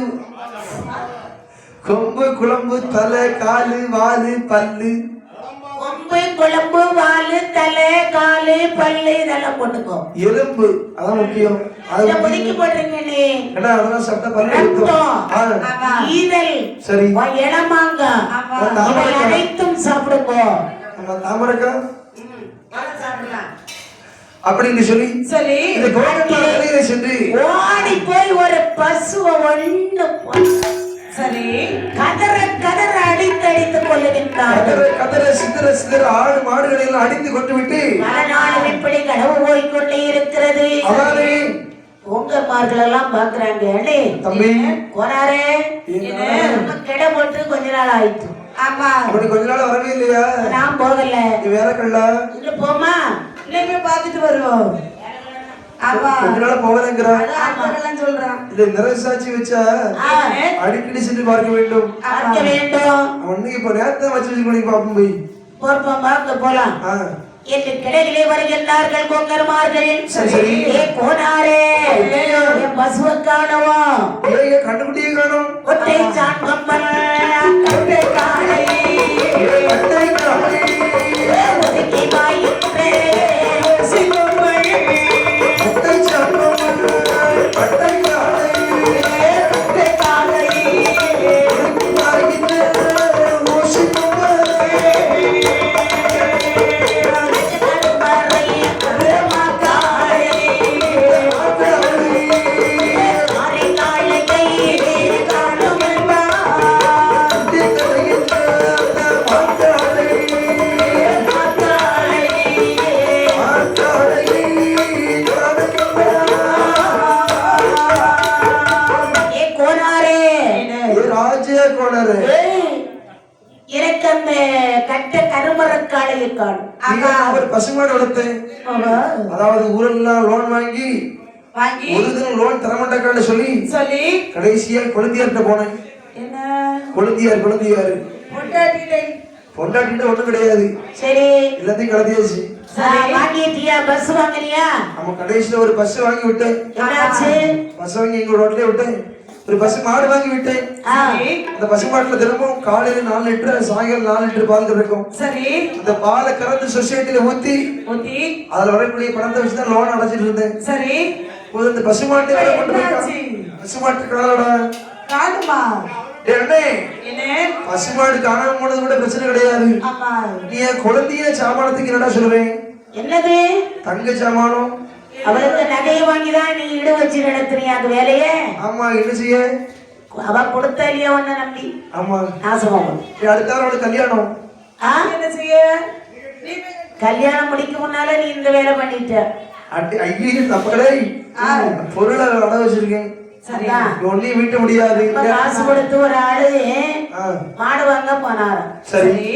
கொம்பு குழம்பு தலை காலு வாலு பல்லு. கொம்பு குழம்பு வாலு தலை காலு பல்லு இதெல்லாம் போட்டுக்கோ. எலும்பு அதான் முக்கியம். அத ஒதுக்கி போடுறீங்கண்ணே. ஏன்னா அதெல்லாம் சாப்பிட்டா பல்லு ஊத்தும். ஈதல் சரி இளமாங்க இவை அனைத்தும் சாப்பிடுங்க. நம்ம தாமரைக்காய் சாப்பிடலாம் அப்படின்னு சொல்லி இந்த கோவிலே சென்று ஓடி போய் ஒரு பசுவை ஒண்ணு சரி கதற கதற அடித்து கொள்ளுகின்றார்கள். கதற சிதற சிதற ஆடு மாடுகளை எல்லாம் அடித்து கொண்டு விட்டு நானும் இப்படி கடவு போய்கொண்டே இருக்கிறது. உங்கமார்கள் எல்லாம் பாக்குறாங்க. அடே தம்பி போனாரே கெட போட்டு கொஞ்ச நாள் ஆயிடுச்சு. ஆமா அப்படி கொஞ்ச நாள் வரவே இல்லையா? நான் போகல. நீ வேற கல்ல இல்ல போமா இன்னைக்கு பாத்துட்டு வருவோம். கொஞ்ச நாள் போகலங்கற சொல்றான். இது நிறைய சாட்சி வச்சா அடிக்கடி சென்று பார்க்க வேண்டும். பார்க்க வேண்டும். அவனுக்கு இப்ப நேரத்தை வச்சு பண்ணி பாப்போம் போய் போறோம் பார்க்க போலாம். என்று கிடையிலே வருகின்றார்கள் கொங்கர்மார்கள். சரி, சரி. ஏ கோனாரே, என் பசுவை காணவா? ஏன் கண்டுபிடியே காணும்? ஒற்றை சான் கம்பன் கட்டை காலை கட்டை காலை ஒதுக்கி வாயிற்றே சிவமை கட்டை சாந்தம் கட்டை காலை கட்டை காலை வாயின ஓசிக்குமே கருமறை கருமக்காலை அரை காலை கை காணும் எனக்கு அந்த கட்ட கருமரக்காலையை காணும். பசுமாடு வளர்த்தேன். அதாவது ஊரெல்லாம் லோன் வாங்கி ஒரு தினம் லோன் தரமாட்டான்னு சொல்லி சொல்லி கடைசியா குழந்தையார்கிட்ட போனேன். என்ன குழந்தையார் பொண்டாட்டியை பொண்டாட்டிட்ட ஒண்ணும் கிடையாது, சரி எல்லாத்தையும் கலந்தியாச்சு. வாங்கிட்டியா? பஸ் வாங்கினியா? நம்ம கடைசியில ஒரு பஸ் வாங்கி விட்டேன். என்னாச்சு? பஸ் வாங்கி எங்க ரோட்லயே விட்டேன். ஒரு பசு மாடு வாங்கி விட்டேன். அந்த பசு மாட்டுல தினமும் காலையில 4 லிட்டர், சாயங்காலம் 4 லிட்டர் பால் கிடைக்கும். சரி, அந்த பாலை கறந்து சொசைட்டில ஊத்தி ஊத்தி அதுல வரக்கூடிய பணத்தை வச்சுதான் லோன் அடைச்சிட்டு இருந்தேன். சரி, அந்த பசுமாட்டை என்னாச்சு? பசுமாட்டு காலடா காணுமா? அண்ணே, என்ன பசுமாடு காணாம போனது கூட பிரச்சனை கிடையாது. ஆமா, நீ என் குழந்தைய சாமானத்துக்கு என்னடா சொல்லுவேன்? என்னது? தங்க சாமானம். அவளுக்கு நகையை வாங்கிதான் நீ இடு வச்சு நடத்துறியா அந்த வேலையே? ஆமா, என்ன செய்ய? அவ கொடுத்த இல்லையா ஒன்ன நம்பி? ஆமா, நாசமா அடுத்த அவளுக்கு கல்யாணம். என்ன செய்ய? கல்யாணம் முடிக்க முன்னால நீ இந்த வேலை பண்ணிட்ட. ஐயோ தப்படே, பொருளை அட வச்சிருக்கேன். சரிதான், ஒன்னையும் வீட்ட முடியாது. காசு கொடுத்து ஒரு ஆளு மாடு வாங்க போனாரு. சரி,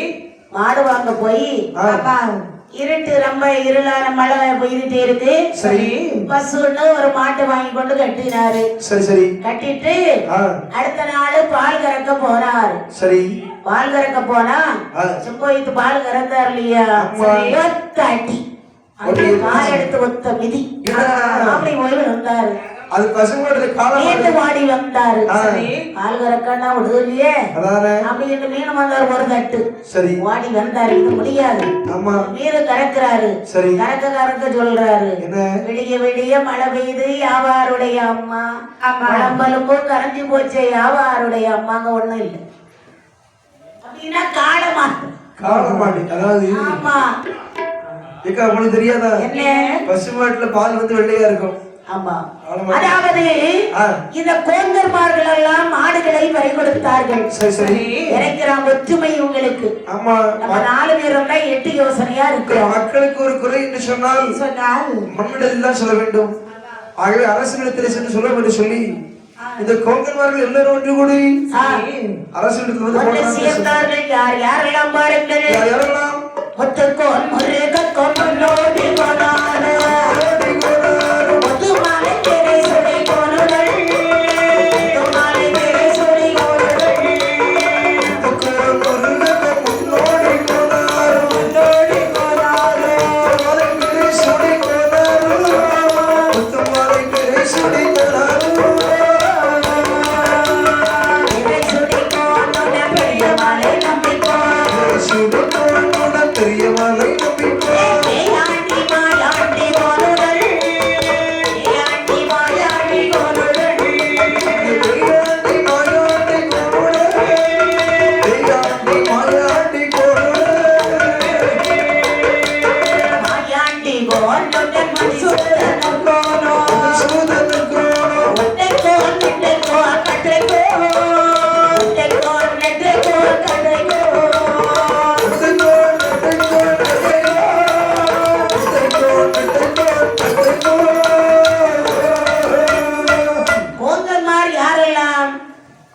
மாடு வாங்க போய் இருட்டு ரொம்ப இருளான மழை பெய்துட்டே இருக்கு. சரி, பசுன்னு ஒரு மாட்டை வாங்கி கொண்டு கட்டினாரு. சரி சரி, கட்டிட்டு அடுத்த நாள் பால் கறக்க போனாரு. சரி, பால் கறக்க போனா செம்போயித்து பால் கறந்தார் இல்லையா? ஒத்தாட்டி கால் எடுத்து ஒத்த மிதி அப்படி ஓய்வு வந்தாரு. அது பசுமாடு காலம் வாடி வந்தாரு. பால் கறக்கன்னா விடுது இல்லையே அப்படின்னு மீன் வந்தாரு ஒரு தட்டு. சரி, வாடி வந்தாரு. இது முடியாது. ஆமா, மீது கறக்குறாரு. சரி, கறக்க சொல்றாரு. விடிய விடிய மழை பெய்து யாவாருடைய அம்மா பழம்பலும்போ கரைஞ்சி போச்சே யாவாருடைய அம்மாங்க ஒண்ணும் இல்லை அப்படின்னா காலமா காலமாடு. அதாவது ஆமா, ஏக்கா உங்களுக்கு தெரியாதா? என்ன? பசுமாட்டுல பால் வந்து வெள்ளையா இருக்கும். ஆமா, அதாவது இந்த கோங்கர்மார்கள் எல்லாம் மாடுகளை பறி கொடுத்தார்கள். சரி சரி, இறைக்கிறான் ஒற்றுமை உங்களுக்கு. ஆமா, நம்ம 4 பேரும் 8 யோசனையா இருக்கிறோம். மக்களுக்கு ஒரு குறை என்று சொன்னால் மண்ணிடத்தில் தான் சொல்ல வேண்டும். ஆகவே அரசிடத்தில் சென்று சொல்ல வேண்டும் சொல்லி இந்த கோங்கர்மார்கள் எல்லாரும் ஒன்று கூடி அரசிடத்தில் வந்து சேர்ந்தார்கள். யார் யாரெல்லாம் பாருங்கள். யாரெல்லாம் ஒத்துக்கோன் முருகக்கோன் முன்னோடி போனாரு.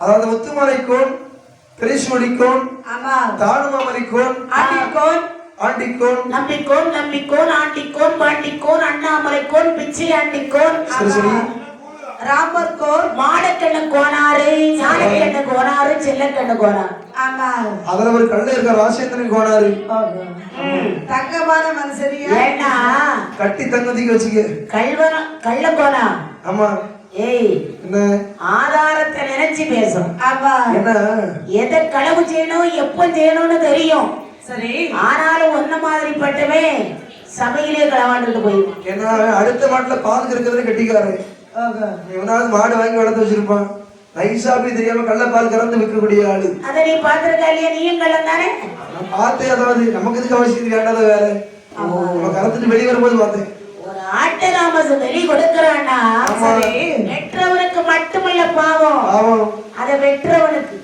அதாவது முத்துமலைக்கோன், திரிசூலிக்கோன், தானுமாமலிக்கோன், ஆண்டிக்கோன், நம்பிக்கோன், நம்பிக்கோன், ஆண்டிக்கோன், பாண்டிக்கோன், அண்ணாமலைக்கோன், பிச்சை ஆண்டிக்கோன், ராமர்கோன், மாடக்கண்ணு கோனாரு, ஞானக்கண்ணு கோனாரு, செல்லக்கண்ணு கோனார். ஆமா அதுல ஒரு கள்ள இருக்க ராசேந்திரன் கோனாரு தங்கமான மனுஷரியா ஏன்னா கட்டி தங்கதிக்கு வச்சுக்க கள்ள போனா ஆமா ஏய் என்ன ஆதாரத்தை நினைச்சு பேசும் ஆமா என்ன எதை களவு செய்யணும் எப்ப செய்யணும்னு தெரியும் சரி ஆனாலும் ஒன்ன மாதிரி பட்டவே சபையிலே களவாண்டுட்டு போயிடும். ஏன்னா அடுத்த மாட்டுல பால் இருக்கிறத கட்டிக்காரு இவனாவது மாடு வாங்கி வளர்த்து வச்சிருப்பான் நைசா போய் தெரியாம கள்ள பால் கறந்து விற்கக்கூடிய ஆளு. அதை நீ பாத்திருக்கா இல்லையா? நீயும் கள்ளம் தானே? நான் பார்த்தேன். அதாவது நமக்கு இதுக்கு அவசியம் வேண்டாத வேற நம்ம கறந்துட்டு வெளியே வரும்போது பார்த்தேன். ஒரு ஆட்டை நாம வெளி கொடுக்கறான்னா வெற்றவனுக்கு மட்டுமல்ல பாவம், அதை வெற்றவனுக்கு,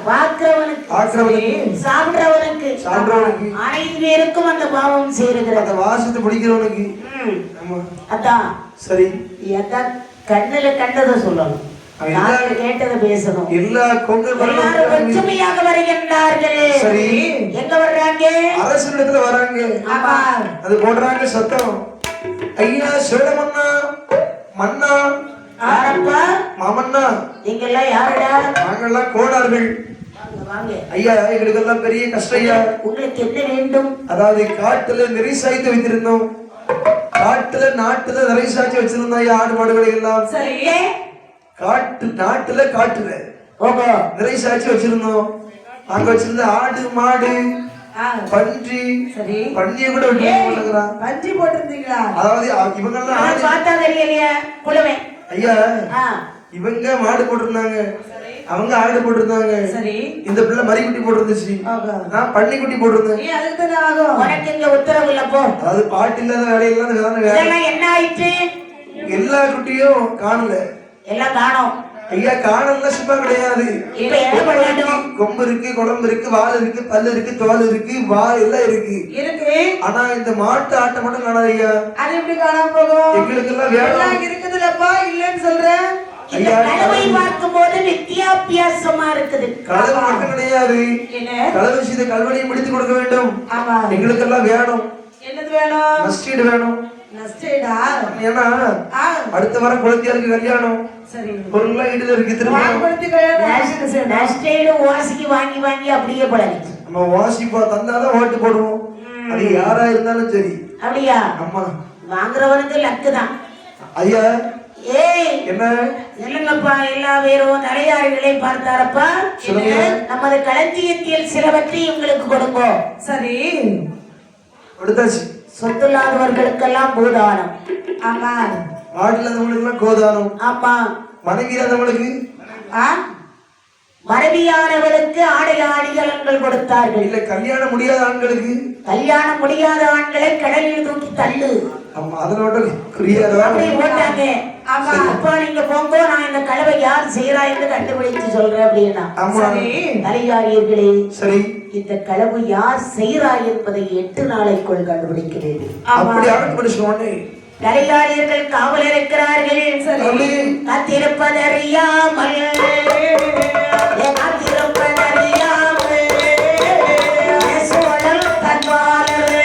பாக்குறவனுக்கு, சாப்பிடுறவனுக்கு அனைத்து பேருக்கும் அந்த பாவம் சேருகிறது. அந்த வாசத்தை பிடிக்கிறவனுக்கு. அதான் சரி, அதான் கண்ணுல கண்டதை சொல்லணும், கேட்டதை பேசணும். எல்லாரும் ஒற்றுமையாக வருகின்றார்கள். சரி, எங்க வர்றாங்க? அரசிடத்துல வராங்க. அது போடுறாங்க சத்தம். ஐயா சோழமன்னா மன்னா யாரப்பா? மாமன்னா. நீங்க எல்லாம் யாருடா? நாங்கெல்லாம் கோடார்கள். ஐயா எங்களுக்கு எல்லாம் பெரிய கஷ்டம் ஐயா. உங்களுக்கு என்ன வேண்டும்? அதாவது காட்டுல நெறிசாய்த்து வைத்திருந்தோம். காட்டுல நாட்டுல நெறிசாய்ச்சி வச்சிருந்தோம் ஐயா, ஆடு மாடுகளை எல்லாம். நாட்டுல காட்டுல நெறிசாய்ச்சி வச்சிருந்தோம். அங்க வச்சிருந்த ஆடு மாடு பன்றி பன்னிய கூட பன்றி போட்டிருந்தீங்களா? அதாவது இவங்க எல்லாம் பார்த்தா தெரியலையா குலவே ஐயா, இவங்க மாடு போட்டிருந்தாங்க, அவங்க ஆடு போட்டிருந்தாங்க. இந்த பிள்ளை மறிக்குட்டி போட்டிருந்துச்சு, நான் பன்னி குட்டி போட்டிருந்தேன். உனக்கு இங்க உத்தரவு இல்ல போ. அதாவது பாட்டு இல்லாத வேலையெல்லாம் என்ன ஆயிடுச்சு? எல்லா குட்டியும் காணல. எல்லாம் காணோம் ஐயா. காணல சும்மா கிடையாது. கொம்பு இருக்கு, குழம்பு இருக்கு, வால் இருக்கு, பல்லு இருக்கு, தோல் இருக்கு, வால் எல்லாம் இருக்கு. ஆனா இந்த மாட்டு ஆட்டை மட்டும் காணாது ஐயா. அது எப்படி காணாம போகும்? எங்களுக்கு எல்லாம் வேலை இருக்குதுல்லப்பா, இல்லன்னு சொல்றேன். பார்க்கும் போது வித்தியாசமா இருக்குது. களவு மட்டும் கிடையாது, களவு செய்த கல்வனையும் முடித்து கொடுக்க வேண்டும். எங்களுக்கு எல்லாம் வேணும். என்னது வேணும்? நஷ்டீடு வேணும். ஏன்னா அடுத்த வாரம் குழந்தையாருக்கு கல்யாணம். பொருள்லாம் இடுல இருக்கு. வாசிக்கு வாங்கி வாங்கி அப்படியே பழகி நம்ம வாசிப்பா தந்தாதான் ஓட்டு போடுவோம். அது யாரா இருந்தாலும் சரி. அப்படியா? ஆமா, வாங்குறவனுக்கு லக்கு தான் ஐயா. ஏய் என்ன இல்லங்கப்பா, எல்லா பேரும் தலையாரிகளை பார்த்தாரப்பா. நமது களஞ்சியத்தில் சிலவற்றை உங்களுக்கு கொடுப்போம். சரி, கொடுத்தாச்சு. சொத்துள்ளாதவர்களுக்கெல்லாம் பூதானம். ஆமா, ஆடு இல்லாதவங்களுக்கு கோதானம். ஆமா, மனைவி இல்லாதவங்களுக்கு மனைவியானவளுக்கு ஆடை ஆடிகளங்கள் கொடுத்தார்கள். இல்ல கல்யாணம் முடியாத ஆண்களுக்கு, கல்யாணம் முடியாத ஆண்களை கடலில் தூக்கி தள்ளு. ஆமா, அதனோட போட்டாங்க. ஆமா, அப்பா நீங்க போங்க, நான் இந்த கலவை யார் செய்யறா என்று கண்டுபிடிச்சு சொல்றேன் அப்படின்னா. தலையாரியர்களே, சரி, இந்த களவு யார் செய்யறா என்பதை 8 நாளைக்குள் கண்டுபிடிக்க வேண்டும். தலையாரியர்கள் காவல் இருக்கிறார்கள். காத்திருப்பதறியாமல் சோழல் தன்வாளரே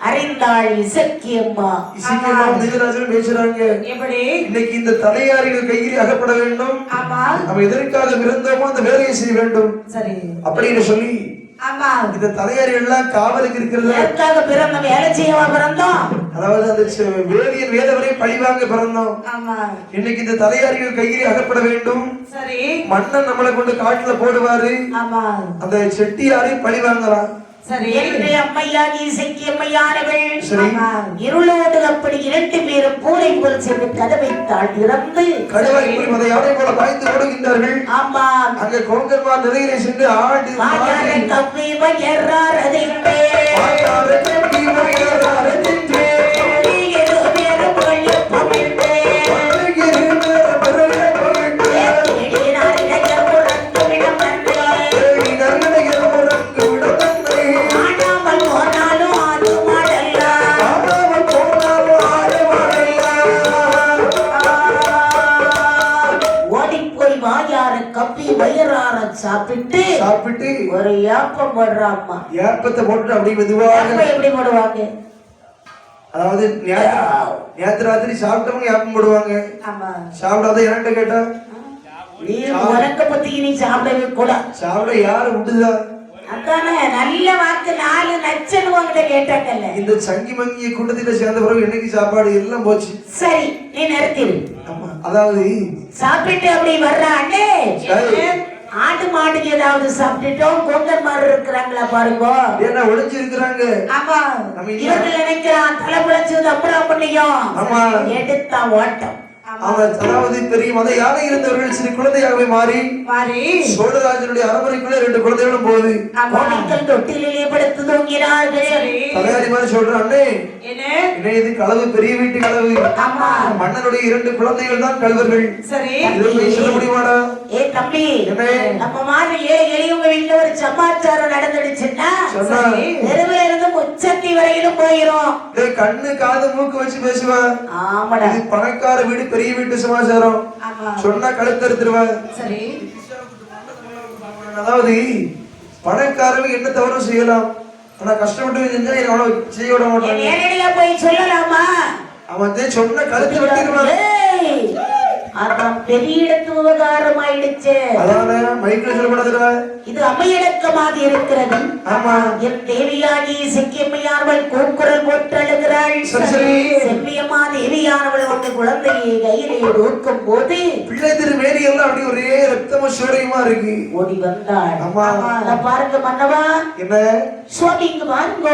அறிந்தாள் இசக்கியம்மா. பேசுறாங்க. இன்னைக்கு இந்த தலையாரிகள் கையில் அகப்பட வேண்டும். நம்ம எதற்காக பிறந்தோமோ அந்த வேலையை செய்ய வேண்டும் அப்படின்னு சொல்லி இந்த தலையாரிகள் எல்லாம் காவலுக்கு இருக்கிறது. வேலை செய்யவா பிறந்தோம்? அதாவது அந்த வேதியன் வேதவரை பழிவாங்க பிறந்தோம். இன்னைக்கு இந்த தலையாரிகள் கையில் அகப்பட வேண்டும். மன்னன் நம்மளை கொண்டு காட்டுல போடுவாரு. அந்த செட்டியாரை பழி வாங்கலாம். சரி. என்னுடைய அம்மையாகி இசைக்கு அம்மையானவள் சரி. இருளோடு அப்படி 2 பேரும் பூரை போல் சென்று கதவை தாழ்த்திறந்து கடுவாய்க்குள் அதை யாரை போல பாய்ந்து ஓடுகின்றார்கள். ஆமா அங்கே கோங்கர்மார் நிறையிலே சென்று ஆடு வாயார கவ்வி வயறார் அதிர்ந்தே வாயார கவ்வி வயறார் அதிர்ந்தே ஏறு மேறு பொழிய பமிழ்ந்தே வருகின்ற பிறகு பமிழ்ந்தே ஏடினார் இடையர் உறங்கு விடம் வந்தே நன்னடையில் உறங்கு விடம் வந்தே ஆடாமல் போனாலும் ஆடு மாடல்லா ஆடாமல் போனாலும் ஆடு மாடல்லா ஓடிப்போய் வாயார கவ்வி வயறார சாப்பிட்டு ஒரு ஏப்பம் போடுறாம்மா. ஏப்பத்தை போட்டு அப்படி மெதுவாக ஏப்பம் எப்படி போடுவாங்க? அதாவது நேத்து ராத்திரி சாப்பிட்டவங்க ஏப்பம் போடுவாங்க. ஆமா. சாப்பிடாத என்கிட்ட கேட்டா நீ உனக்க பத்தி நீ சாப்பிடவே கூட சாப்பிட யாரு விட்டுதா? அதானே நல்ல வாக்கு 4 நச்சன்னு உங்ககிட்ட கேட்டாங்கல்ல. இந்த சங்கி மங்கிய கூட்டத்தில சேர்ந்த பிறகு என்னைக்கு சாப்பாடு எல்லாம் போச்சு. சரி நீ நிறுத்திடு. ஆமா. அதாவது சாப்பிட்டு அப்படி வர்றாண்டே ஆட்டு மாட்டுக்கு ஏதாவது சாப்பிட்டுட்டோம் கோங்கர்மார் இருக்கிறாங்களா பாருங்க. என்ன ஒளிஞ்சு இருக்கிறாங்க. ஆமா. இவர்கள் நினைக்கிறான் தலை பிழைச்சது அப்புறம் பண்ணியும். ஆமா. எடுத்தா ஓட்டம். அதாவது பெரிய மத யானை இருந்தவர்கள் சிறு குழந்தையாகவே மாறி சோழராஜனுடைய அரண்மனைக்குள்ள 2 குழந்தைகளும் போகுது. தொட்டிலே படுத்து தூங்கினார்கள். தலையாரி மாதிரி சொல்றான், அண்ணே என்ன இது களவு, பெரிய வீட்டு களவு. மன்னனுடைய 2 குழந்தைகள் தான் கல்வர்கள். சொல்ல முடியுமாடா? ஏ தம்பி, நம்ம மாதிரி எளியவங்க வீட்டுல ஒரு சமாச்சாரம் நடந்துடுச்சுன்னா தெருவில் இருந்து உச்சத்தி வரையிலும் போயிரும். கண்ணு காது மூக்கு வச்சு பேசுவேன். ஆமாடா. இது பணக்கார வீடு, பெரிய வீட்டு சமாச்சாரம். சொன்னா கழுத்தறுத்துருவேன். அதாவது பணக்காரங்க என்ன தவறும் செய்யலாம், ஆனா கஷ்டப்பட்டு செஞ்சா அவனை செய்ய விட மாட்டாங்க. நேரடியா போய் சொல்லலாமா? அவன் சொன்ன கழுத்து வெட்டிடுவான். அதான் பெரிய இடத்து விவகாரம் ஆயிடுச்சு. அதானே மைக்கில் சொல்லப்படாதுடா. இது அம்மையடக்கமாக இருக்கிறது. ஆமா. என் தேவியாகி செக்கியம்மையானவள் கூக்குரல் போட்டு அழுகிறாள். செவ்வியம்மா தேவியானவள் வந்து குழந்தையை கையிலே ஊக்கும் போது பிள்ளை திருமேனி எல்லாம் அப்படி ஒரே ரத்தமும் சோரையுமா இருக்கு. ஓடி வந்தாள். ஆமா. பாருங்க மன்னவா. என்ன சுவாமி இங்க பாருங்க.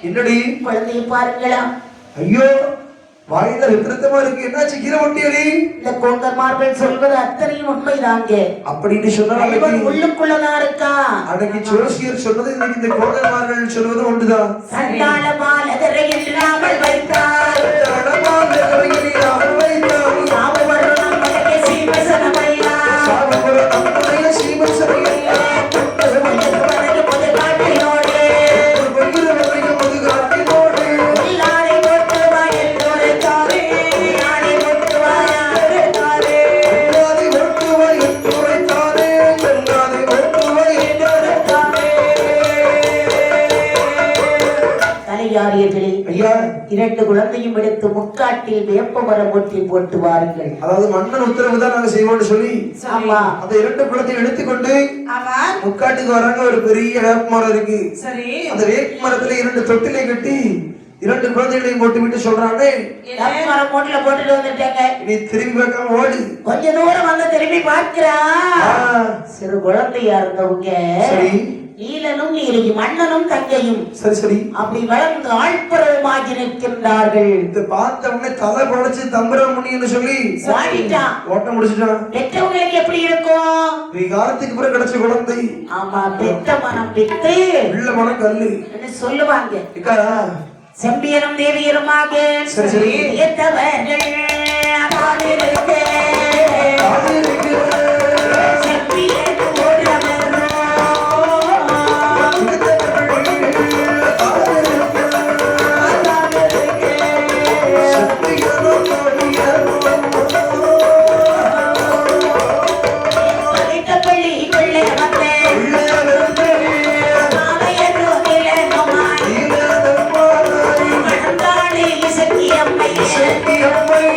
என்னடி? குழந்தையை பாருங்களா. ஐயோ வாயில விபரீதமா இருக்கு. என்னாச்சு? கீரை ஒட்டியடி? இந்த கோங்கர்மார்கள் சொல்வது அத்தனையும் உண்மைதாங்க அப்படின்னு சொன்னா உள்ளுக்குள்ளதான் இருக்கா. அன்னைக்கு ஜோசியர் சொன்னது இன்னைக்கு இந்த கோங்கர்மார்கள் சொல்வது ஒன்றுதான். சண்டாளமால் எதிரையில் இல்லாமல் வைத்தார். சாவுவரும் நம்முடைய சீமசனமையா. ஐயா, 2 குழந்தையும் எடுத்து முக்காட்டில் வேப்ப மரம் ஒட்டி போட்டு வாருங்கள். அதாவது மன்னன் உத்தரவு தான் நாங்க செய்வோம்னு சொல்லி அந்த 2 குழந்தையும் எடுத்துக்கொண்டு முக்காட்டுக்கு வராங்க. ஒரு பெரிய வேப்ப மரம் இருக்கு. அந்த வேப்ப மரத்துல 2 தொட்டிலை கட்டி 2 குழந்தைகளையும் போட்டு விட்டு சொல்றானே, மரம் போட்டுல போட்டுட்டு வந்துட்டாங்க. நீ திரும்பி பார்க்காம ஓடு. கொஞ்ச தூரம் வந்து திரும்பி பார்க்கிறா. சிறு குழந்தையா இருந்தவங்க நீலனும் நீலி மன்னனும் தங்கையும் சரி அப்படி வளர்ந்து ஆழ்பரவமாகி நிற்கின்றார்கள். இத பார்த்த உடனே தலை படைச்சு தம்பரம் முனின்னு சொல்லி ஓட்ட முடிச்சுட்டான். பெற்றவங்களுக்கு எப்படி இருக்கும்? காலத்துக்கு பிறகு கிடைச்ச குழந்தை. ஆமா, பெத்த மனம் பித்து உள்ள மனம் கல்லு சொல்லுவாங்க. செம்பியனும் தேவியருமாக ஏத்தவர்கள் சக்தி அம்மை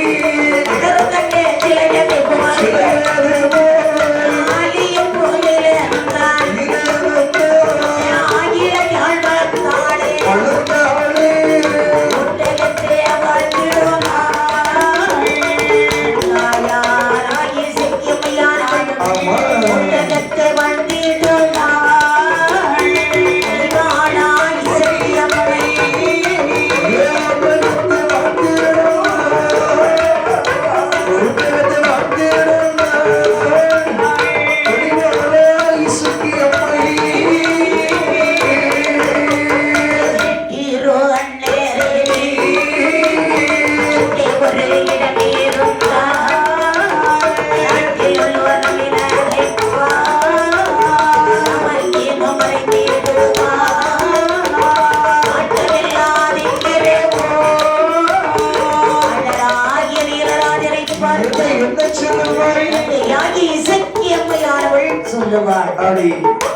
பார்த்து என்ன சொல்லுவாய் யாகி இசக்கி அம்மையானவள் சொல்லுவாள். அடி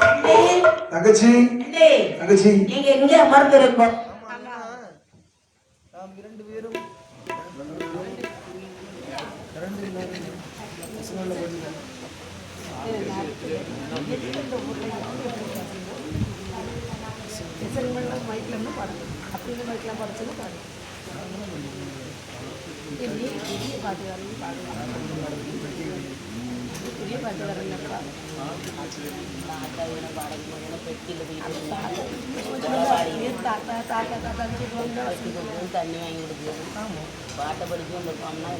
அண்ணே, தங்கச்சி அண்ணே, தங்கச்சி நீங்க எங்க அமர்ந்திருக்கோம்? தண்ணி வாங்கி கொடுக்குறது பாட்டை படிக்க வந்திருக்கோம்னா